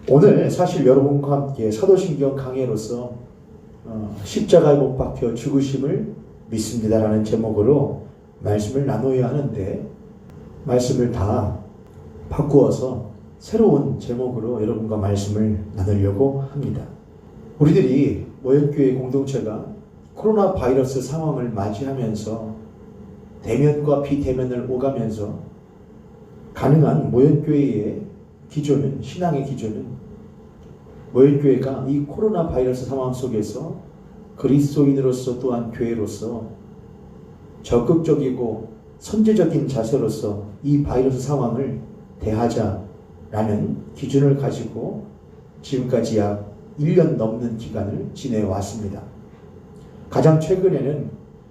오늘 사실 여러분과 함께 사도신경 강해로서 십자가에 못 박혀 죽으심을 믿습니다라는 제목으로 말씀을 나누어야 하는데, 말씀을 다 바꾸어서 새로운 제목으로 여러분과 말씀을 나누려고 합니다. 우리들이 모현교회 공동체가 코로나 바이러스 상황을 맞이하면서 대면과 비대면을 오가면서 가능한 모현교회의 기조는, 신앙의 기조는 모현교회가 이 코로나 바이러스 상황 속에서 그리스도인으로서 또한 교회로서 적극적이고 선제적인 자세로서 이 바이러스 상황을 대하자라는 기준을 가지고 지금까지 약 1년 넘는 기간을 지내왔습니다. 가장 최근에는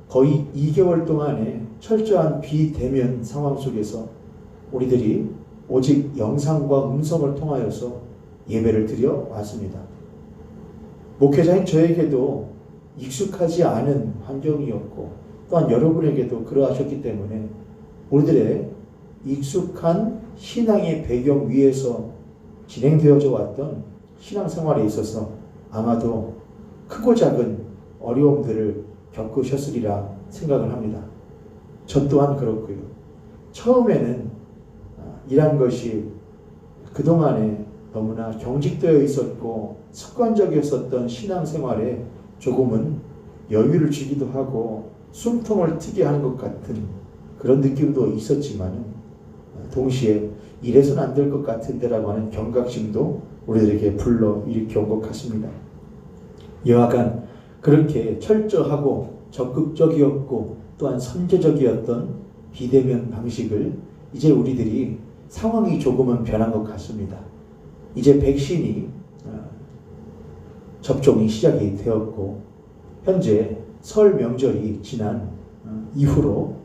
거의 2개월 동안의 철저한 비대면 상황 속에서 우리들이 오직 영상과 음성을 통하여서 예배를 드려 왔습니다. 목회자인 저에게도 익숙하지 않은 환경이었고, 또한 여러분에게도 그러하셨기 때문에 우리들의 익숙한 신앙의 배경 위에서 진행되어져 왔던 신앙생활에 있어서 아마도 크고 작은 어려움들을 겪으셨으리라 생각을 합니다. 저 또한 그렇고요. 처음에는 이란 것이 그동안에 너무나 경직되어 있었고 습관적이었었던 신앙생활에 조금은 여유를 주기도 하고 숨통을 트게 하는 것 같은 그런 느낌도 있었지만, 동시에 이래서는 안 될 것 같은데라고 하는 경각심도 우리들에게 불러일으켜 온 것 같습니다. 여하간 그렇게 철저하고 적극적이었고 또한 선제적이었던 비대면 방식을 이제 우리들이 상황이 조금은 변한 것 같습니다. 이제 백신이 접종이 시작이 되었고, 현재 설 명절이 지난 이후로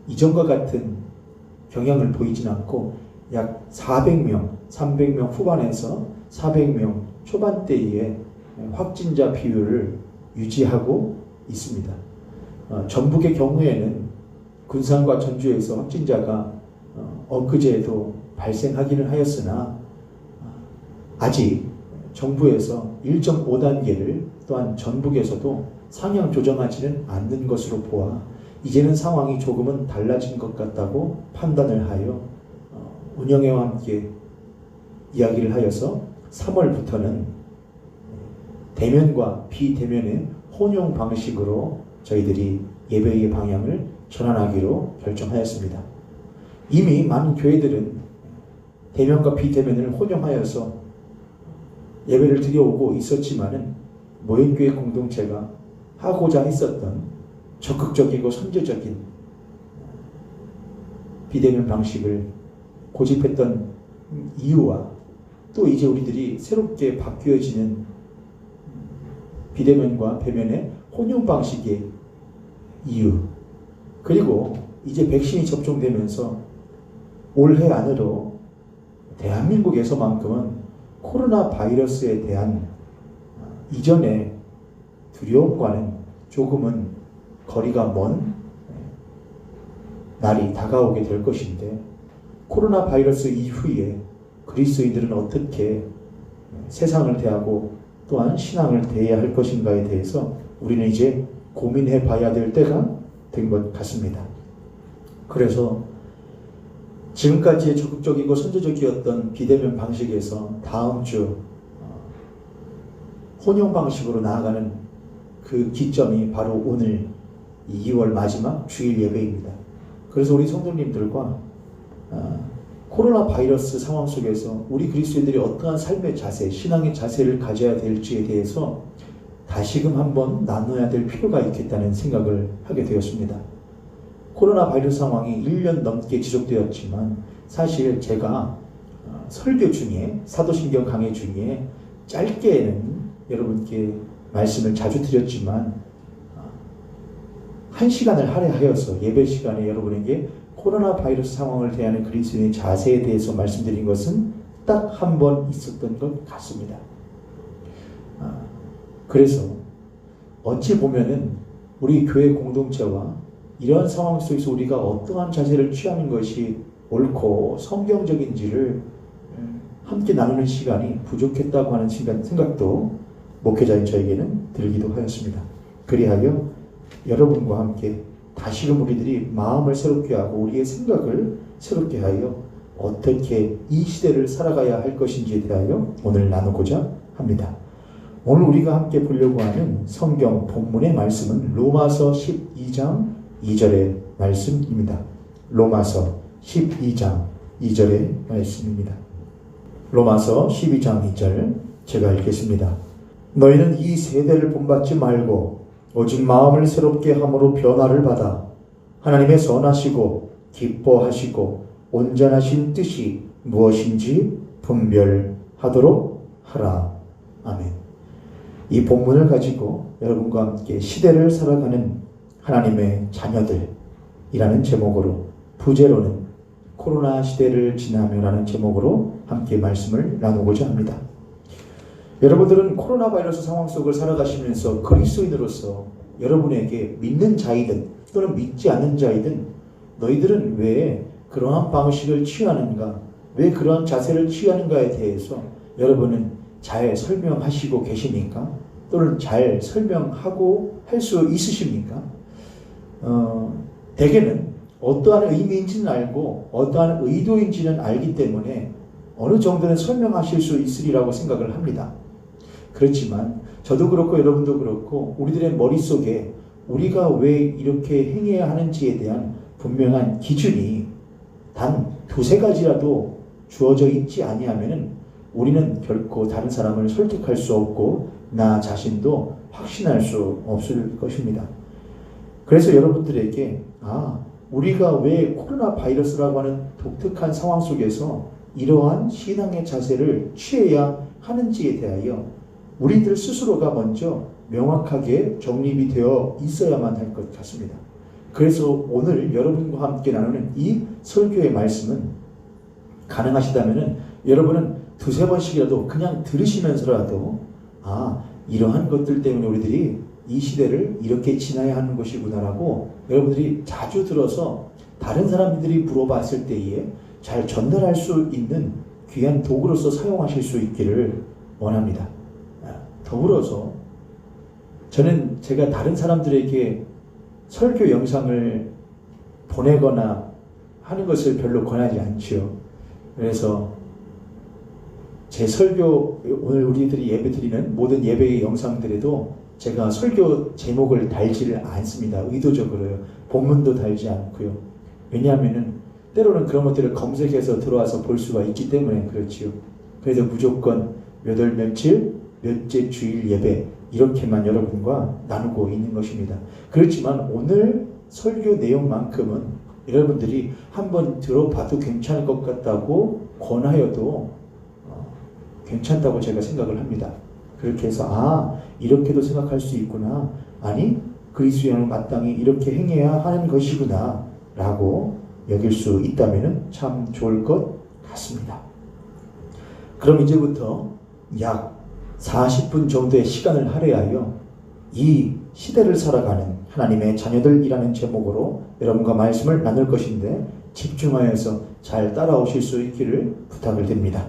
이전과 같은 경향을 보이진 않고 약 400명, 300명 후반에서 400명 초반대의 확진자 비율을 유지하고 있습니다. 전북의 경우에는 군산과 전주에서 확진자가 엊그제에도 발생하기는 하였으나 아직 정부에서 1.5단계를 또한 전북에서도 상향 조정하지는 않는 것으로 보아 이제는 상황이 조금은 달라진 것 같다고 판단을 하여 운영회와 함께 이야기를 하여서 3월부터는 대면과 비대면의 혼용 방식으로 저희들이 예배의 방향을 전환하기로 결정하였습니다. 이미 많은 교회들은 대면과 비대면을 혼용하여서 예배를 드려오고 있었지만은 모현교회 공동체가 하고자 했었던 적극적이고 선제적인 비대면 방식을 고집했던 이유와 또 이제 우리들이 새롭게 바뀌어지는 비대면과 대면의 혼용 방식의 이유, 그리고 이제 백신이 접종되면서 올해 안으로 대한민국에서만큼은 코로나 바이러스에 대한 이전의 두려움과는 조금은 거리가 먼 날이 다가오게 될 것인데, 코로나 바이러스 이후에 그리스도인들은 어떻게 세상을 대하고 또한 신앙을 대해야 할 것인가에 대해서 우리는 이제 고민해 봐야 될 때가 된 것 같습니다. 그래서 지금까지의 적극적이고 선제적이었던 비대면 방식에서 다음 주 혼용 방식으로 나아가는 그 기점이 바로 오늘 2월 마지막 주일 예배입니다. 그래서 우리 성도님들과 코로나 바이러스 상황 속에서 우리 그리스도인들이 어떠한 삶의 자세, 신앙의 자세를 가져야 될지에 대해서 다시금 한번 나눠야 될 필요가 있겠다는 생각을 하게 되었습니다. 코로나 바이러스 상황이 1년 넘게 지속되었지만 사실 제가 설교 중에, 사도신경 강해 중에 짧게는 여러분께 말씀을 자주 드렸지만 1시간을 할애하여서 예배 시간에 여러분에게 코로나 바이러스 상황을 대하는 그리스도인의 자세에 대해서 말씀드린 것은 딱 한 번 있었던 것 같습니다. 그래서 어찌 보면은 우리 교회 공동체와 이러한 상황 속에서 우리가 어떠한 자세를 취하는 것이 옳고 성경적인지를 함께 나누는 시간이 부족했다고 하는 생각도 목회자인 저에게는 들기도 하였습니다. 그리하여 여러분과 함께 다시금 우리들이 마음을 새롭게 하고 우리의 생각을 새롭게 하여 어떻게 이 시대를 살아가야 할 것인지에 대하여 오늘 나누고자 합니다. 오늘 우리가 함께 보려고 하는 성경 본문의 말씀은 로마서 12장 2절의 말씀입니다. 로마서 12장 2절의 말씀입니다. 로마서 12장 2절 제가 읽겠습니다. 너희는 이 세대를 본받지 말고 오직 마음을 새롭게 함으로 변화를 받아 하나님의 선하시고 기뻐하시고 온전하신 뜻이 무엇인지 분별하도록 하라. 아멘. 이 본문을 가지고 여러분과 함께 시대를 살아가는 하나님의 자녀들이라는 제목으로, 부제로는 코로나 시대를 지나며라는 제목으로 함께 말씀을 나누고자 합니다. 여러분들은 코로나 바이러스 상황 속을 살아가시면서 그리스도인으로서 여러분에게 믿는 자이든 또는 믿지 않는 자이든 너희들은 왜 그러한 방식을 취하는가, 왜 그러한 자세를 취하는가에 대해서 여러분은 잘 설명하시고 계십니까? 또는 잘 설명하고 할 수 있으십니까? 대개는 어떠한 의미인지는 알고 어떠한 의도인지는 알기 때문에 어느 정도는 설명하실 수 있으리라고 생각을 합니다. 그렇지만 저도 그렇고 여러분도 그렇고 우리들의 머릿속에 우리가 왜 이렇게 행해야 하는지에 대한 분명한 기준이 단 두세 가지라도 주어져 있지 아니하면은 우리는 결코 다른 사람을 설득할 수 없고 나 자신도 확신할 수 없을 것입니다. 그래서 여러분들에게 우리가 왜 코로나 바이러스라고 하는 독특한 상황 속에서 이러한 신앙의 자세를 취해야 하는지에 대하여 우리들 스스로가 먼저 명확하게 정립이 되어 있어야만 할 것 같습니다. 그래서 오늘 여러분과 함께 나누는 이 설교의 말씀은 가능하시다면 여러분은 두세 번씩이라도 그냥 들으시면서라도 이러한 것들 때문에 우리들이 이 시대를 이렇게 지나야 하는 것이구나라고 여러분들이 자주 들어서 다른 사람들이 물어봤을 때에 잘 전달할 수 있는 귀한 도구로서 사용하실 수 있기를 원합니다. 더불어서 저는 제가 다른 사람들에게 설교 영상을 보내거나 하는 것을 별로 권하지 않지요. 그래서 제 설교, 오늘 우리들이 예배 드리는 모든 예배의 영상들에도 제가 설교 제목을 달지를 않습니다. 의도적으로요. 본문도 달지 않고요. 왜냐하면은 때로는 그런 것들을 검색해서 들어와서 볼 수가 있기 때문에 그렇지요. 그래서 무조건 몇 월 며칠 몇째 주일 예배 이렇게만 여러분과 나누고 있는 것입니다. 그렇지만 오늘 설교 내용만큼은 여러분들이 한번 들어봐도 괜찮을 것 같다고 권하여도 괜찮다고 제가 생각을 합니다. 그렇게 해서 이렇게도 생각할 수 있구나, 아니 그리스도인은 마땅히 이렇게 행해야 하는 것이구나 라고 여길 수 있다면 참 좋을 것 같습니다. 그럼 이제부터 약 40분 정도의 시간을 할애하여 이 시대를 살아가는 하나님의 자녀들이라는 제목으로 여러분과 말씀을 나눌 것인데 집중하여서 잘 따라오실 수 있기를 부탁을 드립니다.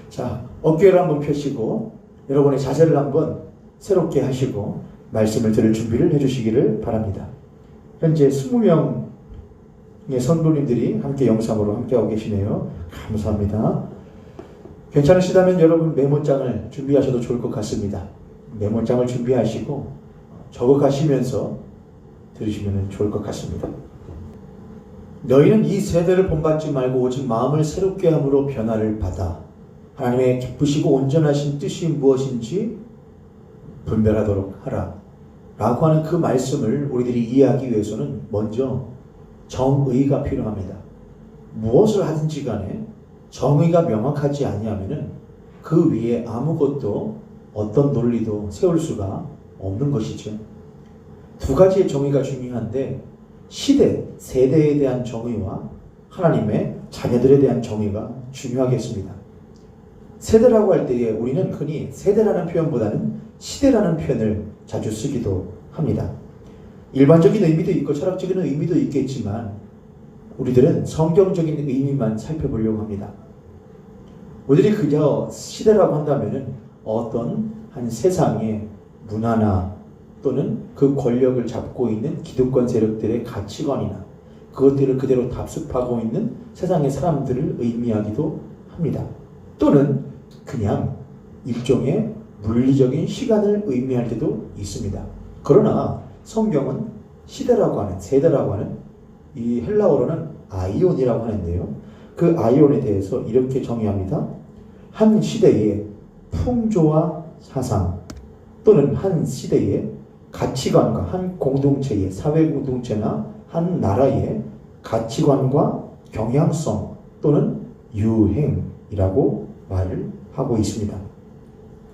자, 어깨를 한번 펴시고 여러분의 자세를 한번 새롭게 하시고 말씀을 들을 준비를 해주시기를 바랍니다. 현재 20명의 성도님들이 함께 영상으로 함께하고 계시네요. 감사합니다. 괜찮으시다면 여러분 메모장을 준비하셔도 좋을 것 같습니다. 메모장을 준비하시고 적어가시면서 들으시면 좋을 것 같습니다. 너희는 이 세대를 본받지 말고 오직 마음을 새롭게 함으로 변화를 받아 하나님의 기쁘시고 온전하신 뜻이 무엇인지 분별하도록 하라 라고 하는 그 말씀을 우리들이 이해하기 위해서는 먼저 정의가 필요합니다. 무엇을 하든지 간에 정의가 명확하지 아니하면은 그 위에 아무것도 어떤 논리도 세울 수가 없는 것이죠. 두 가지의 정의가 중요한데 시대, 세대에 대한 정의와 하나님의 자녀들에 대한 정의가 중요하겠습니다. 세대라고 할 때에 우리는 흔히 세대라는 표현보다는 시대라는 표현을 자주 쓰기도 합니다. 일반적인 의미도 있고 철학적인 의미도 있겠지만 우리들은 성경적인 의미만 살펴보려고 합니다. 우리들이 그저 시대라고 한다면은 어떤 한 세상의 문화나 또는 그 권력을 잡고 있는 기득권 세력들의 가치관이나 그것들을 그대로 답습하고 있는 세상의 사람들을 의미하기도 합니다. 또는 그냥 일종의 물리적인 시간을 의미할 때도 있습니다. 그러나 성경은 시대라고 하는, 세대라고 하는 이 헬라어로는 아이온이라고 하는데요. 그 아이온에 대해서 이렇게 정의합니다. 한 시대의 풍조와 사상 또는 한 시대의 가치관과 한 공동체의 사회 공동체나 한 나라의 가치관과 경향성 또는 유행이라고 말을 하고 있습니다.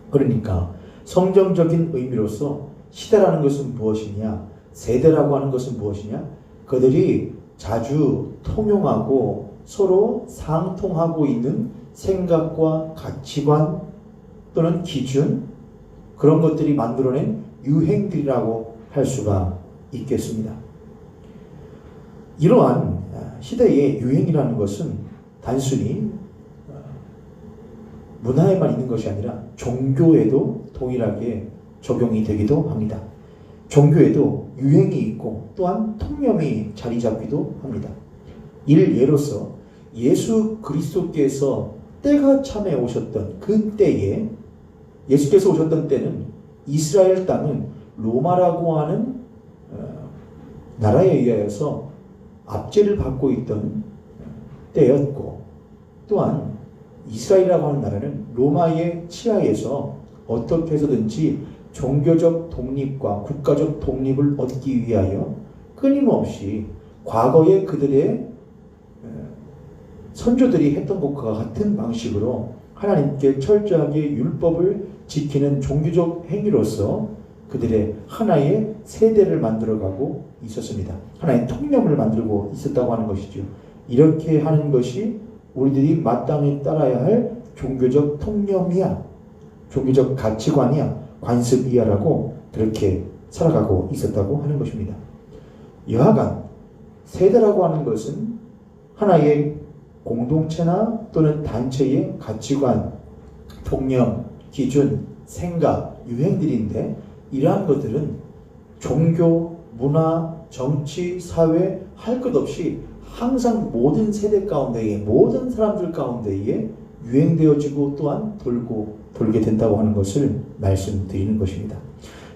그러니까 성경적인 의미로서 시대라는 것은 무엇이냐, 세대라고 하는 것은 무엇이냐, 그들이 자주 통용하고 서로 상통하고 있는 생각과 가치관 또는 기준, 그런 것들이 만들어낸 유행들이라고 할 수가 있겠습니다. 이러한 시대의 유행이라는 것은 단순히 문화에만 있는 것이 아니라 종교에도 동일하게 적용이 되기도 합니다. 종교에도 유행이 있고 또한 통념이 자리 잡기도 합니다. 이를 예로서 예수 그리스도께서 때가 참에 오셨던 그 때에, 예수께서 오셨던 때는 이스라엘 땅은 로마라고 하는 나라에 의하여서 압제를 받고 있던 때였고, 또한 이스라엘이라고 하는 나라는 로마의 치하에서 어떻게 해서든지 종교적 독립과 국가적 독립을 얻기 위하여 끊임없이 과거의 그들의 선조들이 했던 것과 같은 방식으로 하나님께 철저하게 율법을 지키는 종교적 행위로서 그들의 하나의 세대를 만들어가고 있었습니다. 하나의 통념을 만들고 있었다고 하는 것이죠. 이렇게 하는 것이 우리들이 마땅히 따라야 할 종교적 통념이야, 종교적 가치관이야, 관습이야라고 그렇게 살아가고 있었다고 하는 것입니다. 여하간 세대라고 하는 것은 하나의 공동체나 또는 단체의 가치관, 통념, 기준, 생각, 유행들인데, 이러한 것들은 종교, 문화, 정치, 사회 할 것 없이 항상 모든 세대 가운데에, 모든 사람들 가운데에 유행되어지고 또한 돌게 된다고 하는 것을 말씀드리는 것입니다.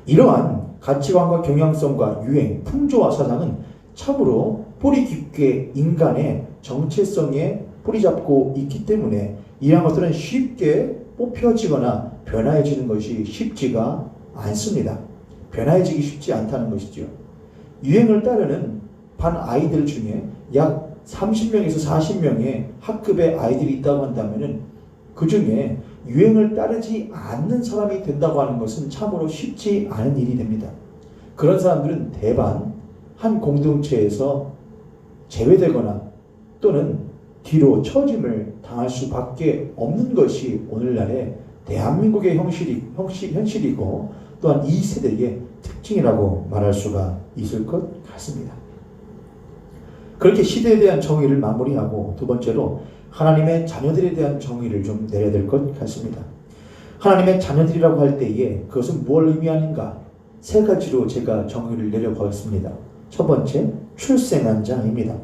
이러한 가치관과 경향성과 유행, 풍조와 사상은 참으로 뿌리 깊게 인간의 정체성에 뿌리 잡고 있기 때문에 이러한 것들은 쉽게 뽑혀지거나 변화해지는 것이 쉽지가 않습니다. 변화해지기 쉽지 않다는 것이죠. 유행을 따르는 반 아이들 중에 약 30명에서 40명의 학급의 아이들이 있다고 한다면 그 중에 유행을 따르지 않는 사람이 된다고 하는 것은 참으로 쉽지 않은 일이 됩니다. 그런 사람들은 대반 한 공동체에서 제외되거나 또는 뒤로 처짐을 당할 수밖에 없는 것이 오늘날의 대한민국의 현실이고 또한 이 세대의 특징이라고 말할 수가 있을 것 같습니다. 그렇게 시대에 대한 정의를 마무리하고 두 번째로 하나님의 자녀들에 대한 정의를 좀 내려야 될 것 같습니다. 하나님의 자녀들이라고 할 때에 그것은 뭘 의미하는가? 세 가지로 제가 정의를 내려보았습니다. 첫 번째, 출생한 자입니다.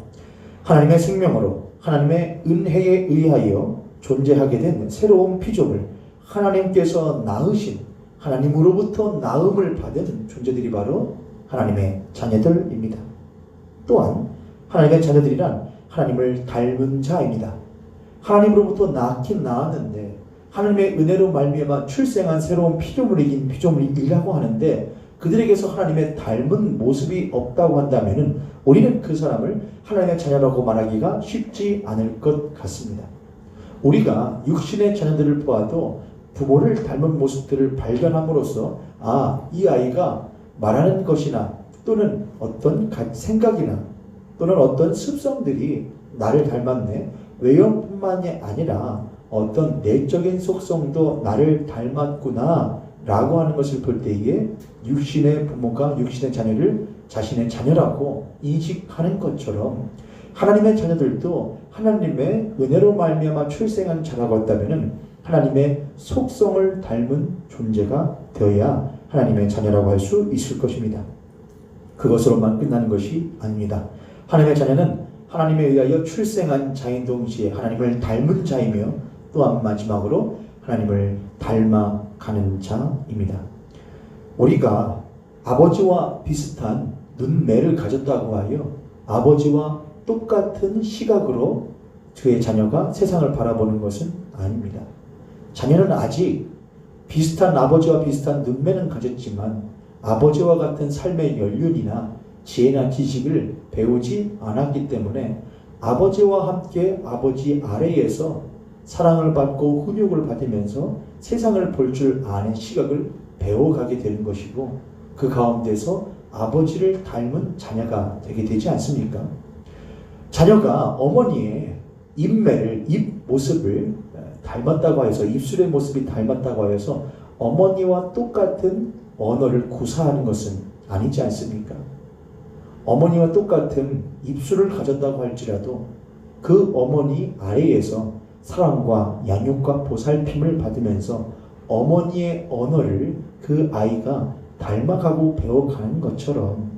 하나님의 생명으로 하나님의 은혜에 의하여 존재하게 된 새로운 피조물, 하나님께서 낳으신, 하나님으로부터 낳음을 받은 존재들이 바로 하나님의 자녀들입니다. 또한 하나님의 자녀들이란 하나님을 닮은 자입니다. 하나님으로부터 낳긴 낳았는데 하나님의 은혜로 말미암아 출생한 새로운 피조물이긴 피조물이라고 하는데 그들에게서 하나님의 닮은 모습이 없다고 한다면 우리는 그 사람을 하나님의 자녀라고 말하기가 쉽지 않을 것 같습니다. 우리가 육신의 자녀들을 보아도 부모를 닮은 모습들을 발견함으로써 이 아이가 말하는 것이나 또는 어떤 생각이나 또는 어떤 습성들이 나를 닮았네, 외형뿐만이 아니라 어떤 내적인 속성도 나를 닮았구나 라고 하는 것을 볼 때에 육신의 부모가 육신의 자녀를 자신의 자녀라고 인식하는 것처럼 하나님의 자녀들도 하나님의 은혜로 말미암아 출생한 자라고 한다면 하나님의 속성을 닮은 존재가 되어야 하나님의 자녀라고 할 수 있을 것입니다. 그것으로만 끝나는 것이 아닙니다. 하나님의 자녀는 하나님에 의하여 출생한 자인 동시에 하나님을 닮은 자이며 또한 마지막으로 하나님을 닮아가는 자입니다. 우리가 아버지와 비슷한 눈매를 가졌다고 하여 아버지와 똑같은 시각으로 그의 자녀가 세상을 바라보는 것은 아닙니다. 자녀는 아직 비슷한 아버지와 비슷한 눈매는 가졌지만 아버지와 같은 삶의 연륜이나 지혜나 지식을 배우지 않았기 때문에 아버지와 함께 아버지 아래에서 사랑을 받고 훈육을 받으면서 세상을 볼 줄 아는 시각을 배워가게 되는 것이고 그 가운데서 아버지를 닮은 자녀가 되게 되지 않습니까? 자녀가 어머니의 입매를, 입 모습을 닮았다고 해서 입술의 모습이 닮았다고 하여서 어머니와 똑같은 언어를 구사하는 것은 아니지 않습니까? 어머니와 똑같은 입술을 가졌다고 할지라도 그 어머니 아래에서 사랑과 양육과 보살핌을 받으면서 어머니의 언어를 그 아이가 닮아가고 배워가는 것처럼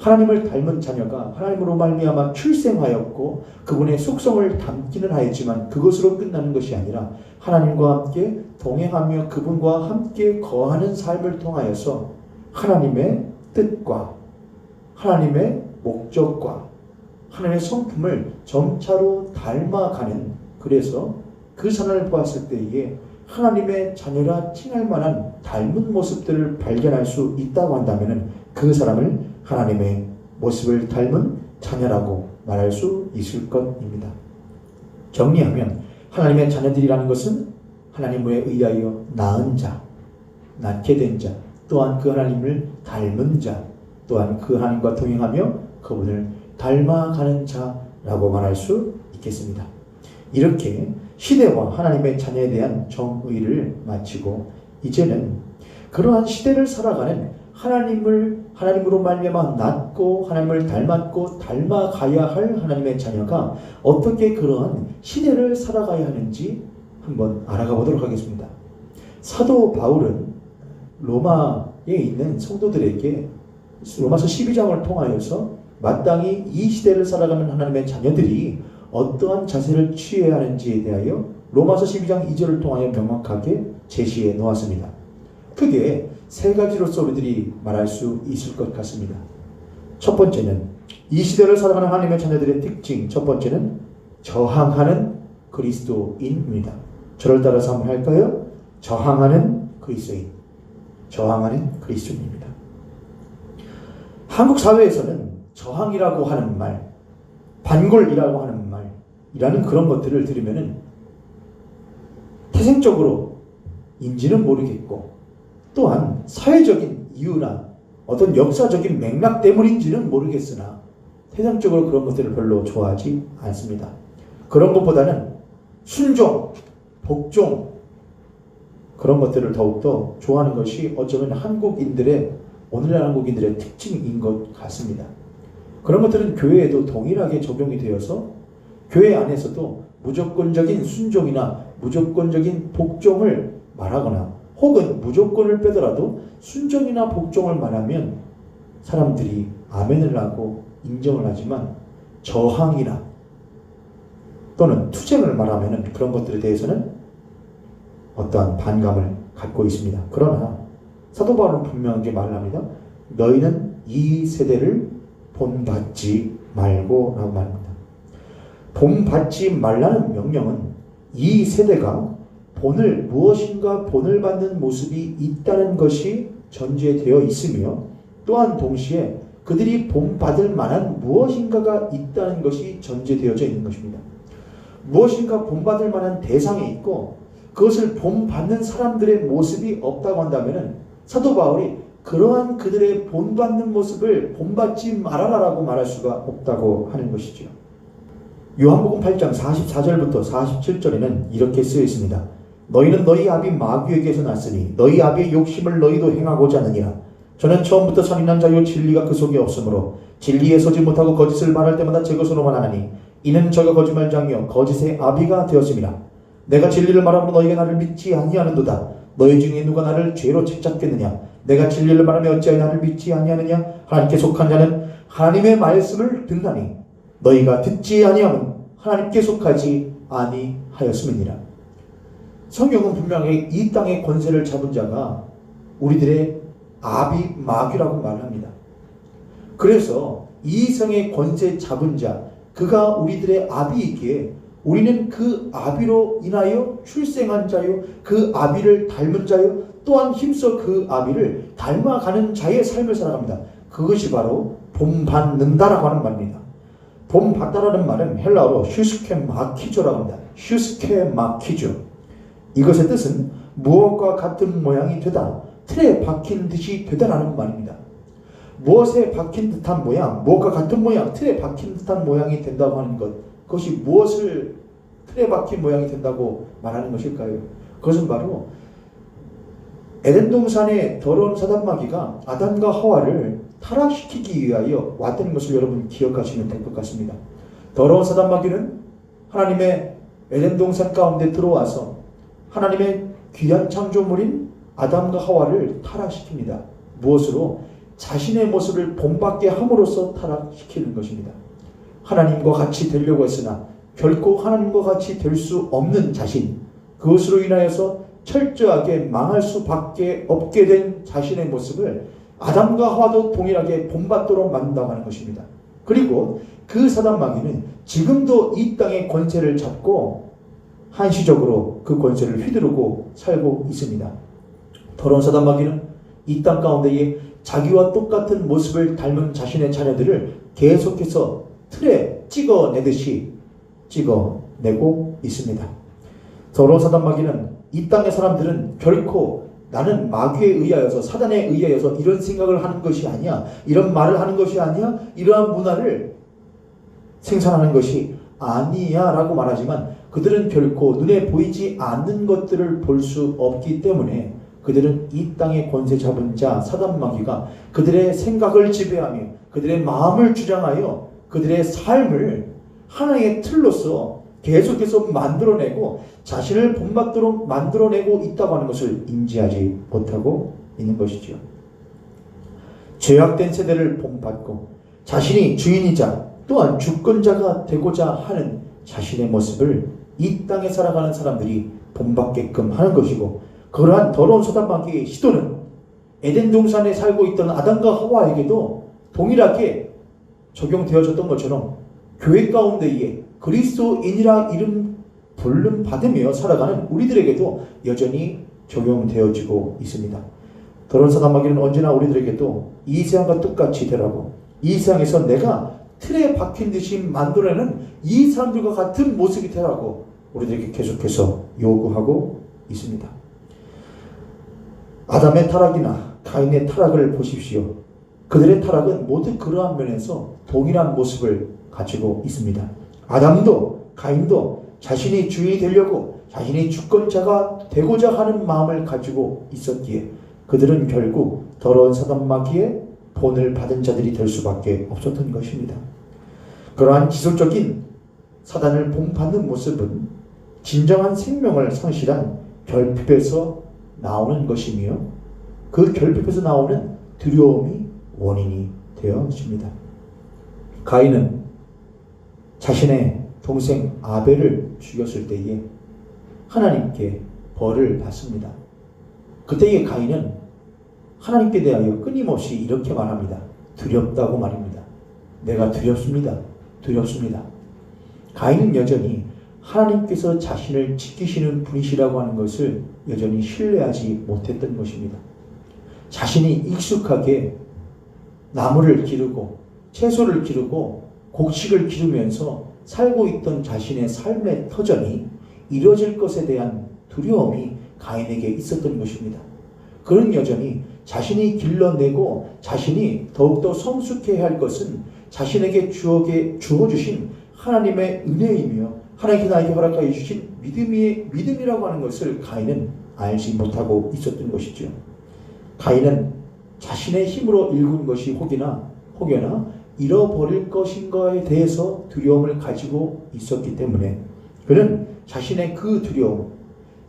하나님을 닮은 자녀가 하나님으로 말미암아 출생하였고 그분의 속성을 담기는 하였지만 그것으로 끝나는 것이 아니라 하나님과 함께 동행하며 그분과 함께 거하는 삶을 통하여서 하나님의 뜻과 하나님의 목적과 하나님의 성품을 점차로 닮아가는, 그래서 그 사람을 보았을 때에 하나님의 자녀라 칭할 만한 닮은 모습들을 발견할 수 있다고 한다면 그 사람을 하나님의 모습을 닮은 자녀라고 말할 수 있을 것입니다. 정리하면 하나님의 자녀들이라는 것은 하나님에 의하여 낳은 자, 낳게 된 자, 또한 그 하나님을 닮은 자, 또한 그 하나님과 동행하며 그분을 닮아가는 자라고 말할 수 있겠습니다. 이렇게 시대와 하나님의 자녀에 대한 정의를 마치고 이제는 그러한 시대를 살아가는 하나님으로 말미암아 낳고 하나님을 닮았고 닮아가야 할 하나님의 자녀가 어떻게 그러한 시대를 살아가야 하는지 한번 알아가 보도록 하겠습니다. 사도 바울은 로마에 있는 성도들에게 로마서 12장을 통하여서 마땅히 이 시대를 살아가는 하나님의 자녀들이 어떠한 자세를 취해야 하는지에 대하여 로마서 12장 2절을 통하여 명확하게 제시해 놓았습니다. 크게 세 가지로서 우리들이 말할 수 있을 것 같습니다. 첫 번째는 이 시대를 살아가는 하나님의 자녀들의 특징, 첫 번째는 저항하는 그리스도인입니다. 저를 따라서 한번 할까요? 저항하는 그리스도인. 저항하는 그리스도인입니다. 한국 사회에서는 저항이라고 하는 말, 반골이라고 하는 말이라는 그런 것들을 들으면은 태생적으로 인지는 모르겠고 또한 사회적인 이유나 어떤 역사적인 맥락 때문인지는 모르겠으나 태생적으로 그런 것들을 별로 좋아하지 않습니다. 그런 것보다는 순종, 복종 그런 것들을 더욱더 좋아하는 것이 어쩌면 오늘날 한국인들의 특징인 것 같습니다. 그런 것들은 교회에도 동일하게 적용이 되어서 교회 안에서도 무조건적인 순종이나 무조건적인 복종을 말하거나 혹은 무조건을 빼더라도 순종이나 복종을 말하면 사람들이 아멘을 하고 인정을 하지만 저항이나 또는 투쟁을 말하면 그런 것들에 대해서는 어떠한 반감을 갖고 있습니다. 그러나 사도 바울은 분명하게 말을 합니다. 너희는 이 세대를 본받지 말고 라고 말합니다. 본받지 말라는 명령은 이 세대가 무엇인가 본을 받는 모습이 있다는 것이 전제되어 있으며 또한 동시에 그들이 본받을 만한 무엇인가가 있다는 것이 전제되어져 있는 것입니다. 무엇인가 본받을 만한 대상이 있고 그것을 본받는 사람들의 모습이 없다고 한다면 사도 바울이 그러한 그들의 본받는 모습을 본받지 말아라라고 말할 수가 없다고 하는 것이죠. 요한복음 8장 44절부터 47절에는 이렇게 쓰여 있습니다. 너희는 너희 아비 마귀에게서 났으니 너희 아비의 욕심을 너희도 행하고자 하느니라. 저는 처음부터 선인한 자요 진리가 그 속에 없으므로 진리에 서지 못하고 거짓을 말할 때마다 제 것으로만 하나니 이는 저가 거짓말장이요 거짓의 아비가 되었음이라. 내가 진리를 말함으로 너희가 나를 믿지 아니하는도다. 너희 중에 누가 나를 죄로 책잡겠느냐? 내가 진리를 말하며 어찌하여 나를 믿지 아니하느냐? 하나님께 속한 자는 하나님의 말씀을 듣나니 너희가 듣지 아니함은 하나님께 속하지 아니하였음이니라. 성경은 분명히 이 땅의 권세를 잡은 자가 우리들의 아비 마귀라고 말합니다. 그래서 이 성의 권세 잡은 자, 그가 우리들의 아비이기에 우리는 그 아비로 인하여 출생한 자요, 그 아비를 닮은 자요, 또한 힘써 그 아비를 닮아가는 자의 삶을 살아갑니다. 그것이 바로 본받는다라고 하는 말입니다. 본받다라는 말은 헬라어로 휴스케마키조라고 합니다. 휴스케마키조. 이것의 뜻은 무엇과 같은 모양이 되다, 틀에 박힌 듯이 되다라는 말입니다. 무엇에 박힌 듯한 모양, 무엇과 같은 모양, 틀에 박힌 듯한 모양이 된다고 하는 것, 그것이 무엇을 틀에 박힌 모양이 된다고 말하는 것일까요? 그것은 바로 에덴 동산의 더러운 사단마귀가 아담과 하와를 타락시키기 위하여 왔다는 것을 여러분 기억하시면 될 것 같습니다. 더러운 사단마귀는 하나님의 에덴 동산 가운데 들어와서 하나님의 귀한 창조물인 아담과 하와를 타락시킵니다. 무엇으로? 자신의 모습을 본받게 함으로써 타락시키는 것입니다. 하나님과 같이 되려고 했으나 결코 하나님과 같이 될 수 없는 자신, 그것으로 인하여서 철저하게 망할 수밖에 없게 된 자신의 모습을 아담과 하와도 동일하게 본받도록 만든다고 하는 것입니다. 그리고 그 사단마귀는 지금도 이 땅의 권세를 잡고 한시적으로 그 권세를 휘두르고 살고 있습니다. 더러운 사단마귀는 이 땅 가운데에 자기와 똑같은 모습을 닮은 자신의 자녀들을 계속해서 틀에 찍어내듯이 찍어내고 있습니다. 더러운 사단마귀는 이 땅의 사람들은 결코 나는 마귀에 의하여서, 사단에 의하여서 이런 생각을 하는 것이 아니야, 이런 말을 하는 것이 아니야, 이러한 문화를 생산하는 것이 아니야 라고 말하지만 그들은 결코 눈에 보이지 않는 것들을 볼 수 없기 때문에 그들은 이 땅의 권세 잡은 자 사단마귀가 그들의 생각을 지배하며 그들의 마음을 주장하여 그들의 삶을 하나의 틀로서 계속해서 만들어내고 자신을 본받도록 만들어내고 있다고 하는 것을 인지하지 못하고 있는 것이죠. 죄악된 세대를 본받고 자신이 주인이자 또한 주권자가 되고자 하는 자신의 모습을 이 땅에 살아가는 사람들이 본받게끔 하는 것이고, 그러한 더러운 사단마귀의 시도는 에덴 동산에 살고 있던 아담과 하와에게도 동일하게 적용되어졌던 것처럼 교회 가운데에 그리스도인이라 이름 불름 받으며 살아가는 우리들에게도 여전히 적용되어지고 있습니다. 더러운 사단마귀는 언제나 우리들에게도 이 세상과 똑같이 되라고, 이 세상에서 내가 틀에 박힌 듯이 만들어내는 이 사람들과 같은 모습이 되라고 우리들에게 계속해서 요구하고 있습니다. 아담의 타락이나 가인의 타락을 보십시오. 그들의 타락은 모두 그러한 면에서 동일한 모습을 가지고 있습니다. 아담도 가인도 자신이 주인이 되려고, 자신이 주권자가 되고자 하는 마음을 가지고 있었기에 그들은 결국 더러운 사단마귀의 본을 받은 자들이 될 수밖에 없었던 것입니다. 그러한 지속적인 사단을 본받는 모습은 진정한 생명을 상실한 결핍에서 나오는 것이며 그 결핍에서 나오는 두려움이 원인이 되어집니다. 가인은 자신의 동생 아벨을 죽였을 때에 하나님께 벌을 받습니다. 그때의 가인은 하나님께 대하여 끊임없이 이렇게 말합니다. 두렵다고 말입니다. 내가 두렵습니다. 두렵습니다. 가인은 여전히 하나님께서 자신을 지키시는 분이시라고 하는 것을 여전히 신뢰하지 못했던 것입니다. 자신이 익숙하게 나무를 기르고 채소를 기르고 곡식을 기르면서 살고 있던 자신의 삶의 터전이 이루어질 것에 대한 두려움이 가인에게 있었던 것입니다. 그는 여전히 자신이 길러내고 자신이 더욱더 성숙해야 할 것은 자신에게 주어주신 하나님의 은혜이며 하나님께서 나에게 허락하여 주신 믿음이라고 하는 것을 가인은 알지 못하고 있었던 것이죠. 가인은 자신의 힘으로 일군 것이 혹여나 잃어버릴 것인가에 대해서 두려움을 가지고 있었기 때문에 그는 자신의 그 두려움,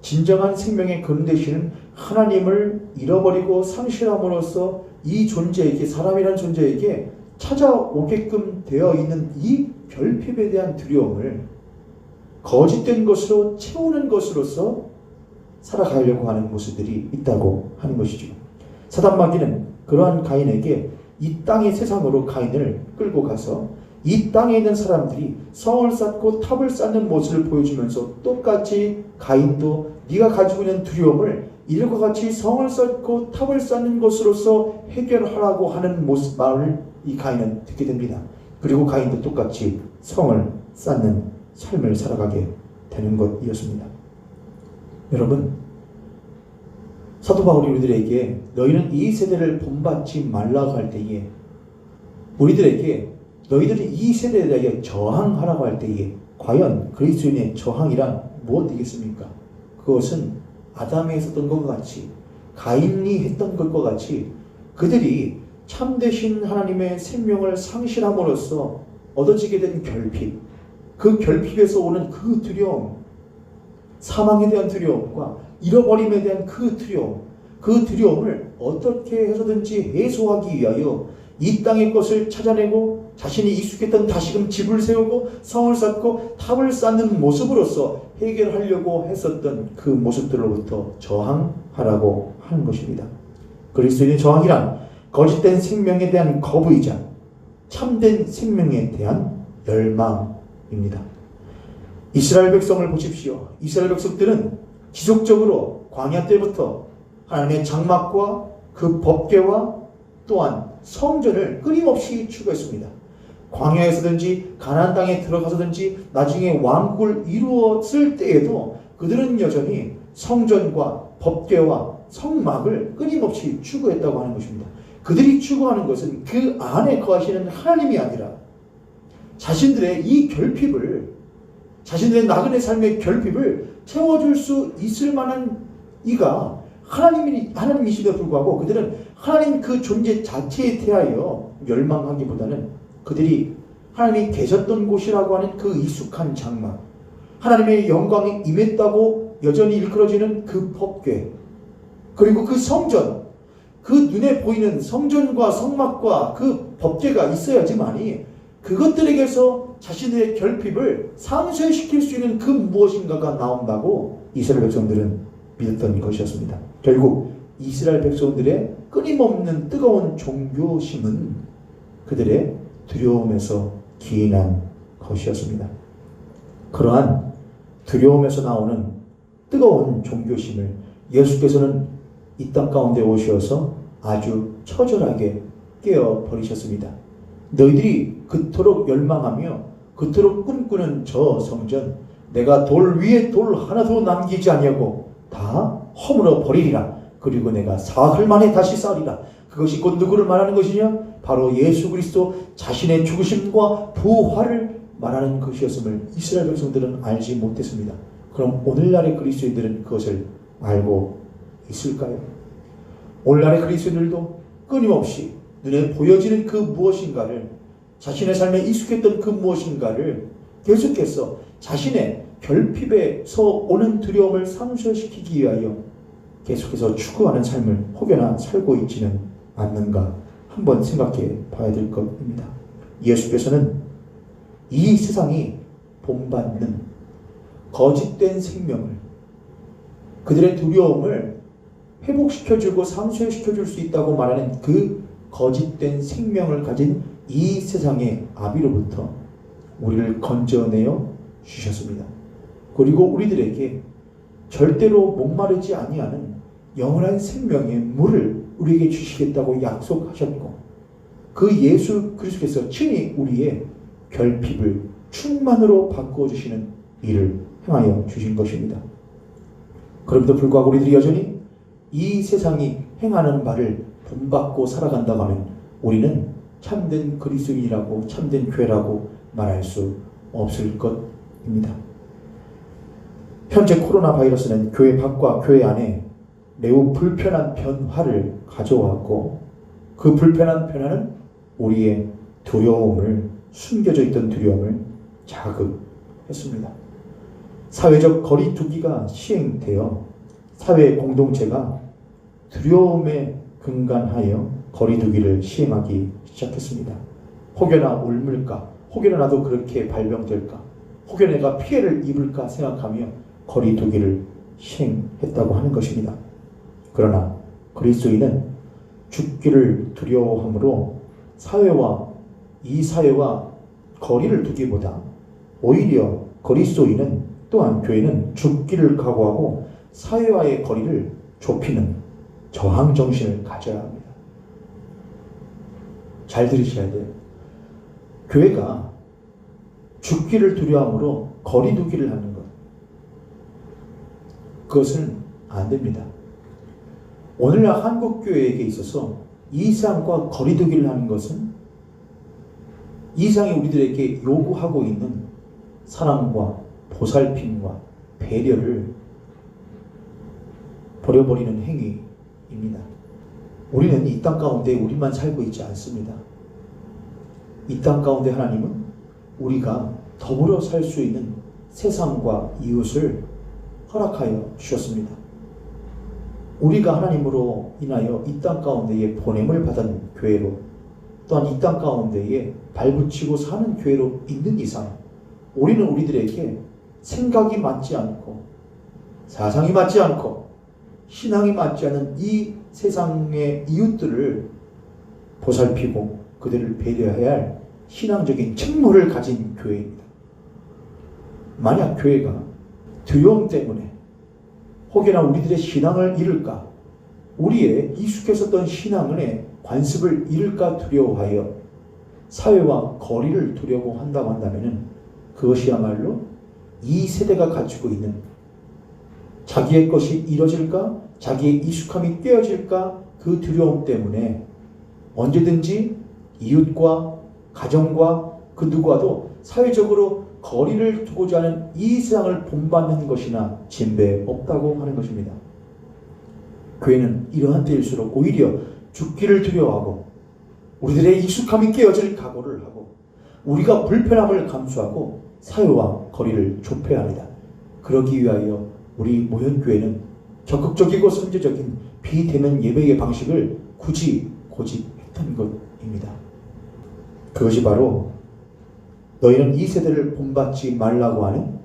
진정한 생명의 근원 되시는 하나님을 잃어버리고 상실함으로써 이 존재에게, 사람이라는 존재에게 찾아오게끔 되어 있는 이 결핍에 대한 두려움을 거짓된 것으로 채우는 것으로서 살아가려고 하는 모습들이 있다고 하는 것이죠. 사단마귀는 그러한 가인에게 이 땅의 세상으로 가인을 끌고 가서 이 땅에 있는 사람들이 성을 쌓고 탑을 쌓는 모습을 보여주면서 똑같이 가인도 네가 가지고 있는 두려움을 이들과 같이 성을 쌓고 탑을 쌓는 것으로서 해결하라고 하는 모습 말을 이 가인은 듣게 됩니다. 그리고 가인도 똑같이 성을 쌓는 삶을 살아가게 되는 것이었습니다. 여러분, 사도 바울이 우리들에게 너희는 이 세대를 본받지 말라고 할 때에 우리들에게 너희들이 이 세대에 대해 저항하라고 할 때에 과연 그리스도인의 저항이란 무엇이겠습니까? 그것은 아담에 있었던 것과 같이 가인이 했던 것과 같이 그들이 참되신 하나님의 생명을 상실함으로써 얻어지게 된 결핍, 그 결핍에서 오는 그 두려움, 사망에 대한 두려움과 잃어버림에 대한 그 두려움을 어떻게 해서든지 해소하기 위하여 이 땅의 것을 찾아내고 자신이 익숙했던 다시금 집을 세우고 성을 쌓고 탑을 쌓는 모습으로서 해결하려고 했었던 그 모습들로부터 저항하라고 하는 것입니다. 그리스도인의 저항이란 거짓된 생명에 대한 거부이자 참된 생명에 대한 열망입니다. 이스라엘 백성을 보십시오. 이스라엘 백성들은 지속적으로 광야 때부터 하나님의 장막과 그 법궤와 또한 성전을 끊임없이 추구했습니다. 광야에서든지 가나안 땅에 들어가서든지 나중에 왕국을 이루었을 때에도 그들은 여전히 성전과 법궤와 성막을 끊임없이 추구했다고 하는 것입니다. 그들이 추구하는 것은 그 안에 거하시는 하나님이 아니라 자신들의 이 결핍을, 자신들의 나그네 삶의 결핍을 채워줄 수 있을 만한 이가 하나님이시도 불구하고 그들은 하나님 그 존재 자체에 대하여 멸망하기보다는 그들이 하나님이 계셨던 곳이라고 하는 그 익숙한 장막, 하나님의 영광이 임했다고 여전히 일컬어지는 그 법궤, 그리고 그 성전, 그 눈에 보이는 성전과 성막과 그 법궤가 있어야지만이 그것들에게서 자신의 결핍을 상쇄시킬 수 있는 그 무엇인가가 나온다고 이스라엘 백성들은 믿었던 것이었습니다. 결국 이스라엘 백성들의 끊임없는 뜨거운 종교심은 그들의 두려움에서 기인한 것이었습니다. 그러한 두려움에서 나오는 뜨거운 종교심을 예수께서는 이 땅 가운데 오셔서 아주 처절하게 깨어버리셨습니다. 너희들이 그토록 열망하며 그토록 꿈꾸는 저 성전, 내가 돌 위에 돌 하나도 남기지 아니하고 다 허물어 버리리라. 그리고 내가 사흘 만에 다시 쌓으리라. 그것이 곧 누구를 말하는 것이냐? 바로 예수 그리스도 자신의 죽으심과 부활을 말하는 것이었음을 이스라엘 백성들은 알지 못했습니다. 그럼 오늘날의 그리스도인들은 그것을 알고 있을까요? 오늘날의 그리스도인들도 끊임없이 눈에 보여지는 그 무엇인가를, 자신의 삶에 익숙했던 그 무엇인가를 계속해서 자신의 결핍에서 오는 두려움을 상쇄시키기 위하여 계속해서 추구하는 삶을 혹여나 살고 있지는 않는가 한번 생각해 봐야 될 것입니다. 예수께서는 이 세상이 본받는 거짓된 생명을, 그들의 두려움을 회복시켜주고 상쇄시켜줄 수 있다고 말하는 그 거짓된 생명을 가진 이 세상의 아비로부터 우리를 건져내어 주셨습니다. 그리고 우리들에게 절대로 목마르지 아니하는 영원한 생명의 물을 우리에게 주시겠다고 약속하셨고, 그 예수 그리스도께서 친히 우리의 결핍을 충만으로 바꾸어 주시는 일을 행하여 주신 것입니다. 그럼에도 불구하고 우리들이 여전히 이 세상이 행하는 바를 본받고 살아간다고 하면 우리는 참된 그리스도인이라고, 참된 교회라고 말할 수 없을 것입니다. 현재 코로나 바이러스는 교회 밖과 교회 안에 매우 불편한 변화를 가져왔고, 그 불편한 변화는 우리의 두려움을, 숨겨져 있던 두려움을 자극했습니다. 사회적 거리두기가 시행되어 사회 공동체가 두려움에 근간하여 거리두기를 시행하기 시작했습니다. 혹여나 옮을까? 혹여나 나도 그렇게 발병될까? 혹여나 내가 피해를 입을까 생각하며 거리두기를 시행했다고 하는 것입니다. 그러나 그리스도인은 죽기를 두려워하므로 이 사회와 거리를 두기보다 오히려 그리스도인은 또한 교회는 죽기를 각오하고 사회와의 거리를 좁히는 저항 정신을 가져야 합니다. 잘 들으셔야 돼요. 교회가 죽기를 두려워함으로 거리두기를 하는 것, 그것은 안 됩니다. 오늘날 한국교회에게 있어서 이상과 거리두기를 하는 것은 이상이 우리들에게 요구하고 있는 사랑과 보살핌과 배려를 버려버리는 행위입니다. 우리는 이 땅 가운데 우리만 살고 있지 않습니다. 이 땅 가운데 하나님은 우리가 더불어 살 수 있는 세상과 이웃을 허락하여 주셨습니다. 우리가 하나님으로 인하여 이 땅 가운데에 보냄을 받은 교회로, 또한 이 땅 가운데에 발붙이고 사는 교회로 있는 이상 우리는 우리들에게 생각이 맞지 않고 사상이 맞지 않고 신앙이 맞지 않은 이 세상의 이웃들을 보살피고 그들을 배려해야 할 신앙적인 책무를 가진 교회입니다. 만약 교회가 두려움 때문에 혹여나 우리들의 신앙을 잃을까, 우리의 익숙했었던 신앙의 관습을 잃을까 두려워하여 사회와 거리를 두려고 한다고 한다면 그것이야말로 이 세대가 가지고 있는 자기의 것이 이뤄질까, 자기의 익숙함이 깨어질까, 그 두려움 때문에 언제든지 이웃과 가정과 그 누구와도 사회적으로 거리를 두고자 하는 이 세상을 본받는 것이나 진배 없다고 하는 것입니다. 교회는 이러한 때일수록 오히려 죽기를 두려워하고 우리들의 익숙함이 깨어질 각오를 하고 우리가 불편함을 감수하고 사회와 거리를 좁혀야 합니다. 그러기 위하여 우리 모현교회는 적극적이고 선제적인 비대면 예배의 방식을 굳이 고집했던 것입니다. 그것이 바로 너희는 이 세대를 본받지 말라고 하는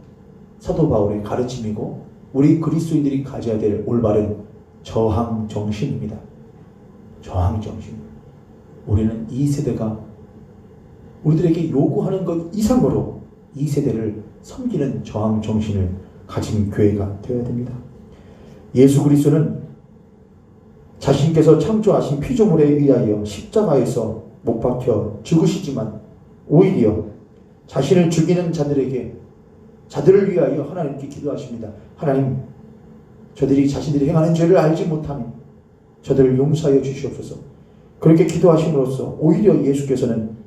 사도 바울의 가르침이고 우리 그리스도인들이 가져야 될 올바른 저항 정신입니다. 저항 정신. 우리는 이 세대가 우리들에게 요구하는 것 이상으로 이 세대를 섬기는 저항 정신을 가진 교회가 되어야 됩니다. 예수 그리스도는 자신께서 창조하신 피조물에 의하여 십자가에서 못 박혀 죽으시지만 오히려 자신을 죽이는 자들을 위하여 하나님께 기도하십니다. 하나님, 저들이 자신들이 행하는 죄를 알지 못하니 저들을 용서하여 주시옵소서. 그렇게 기도하심으로써 오히려 예수께서는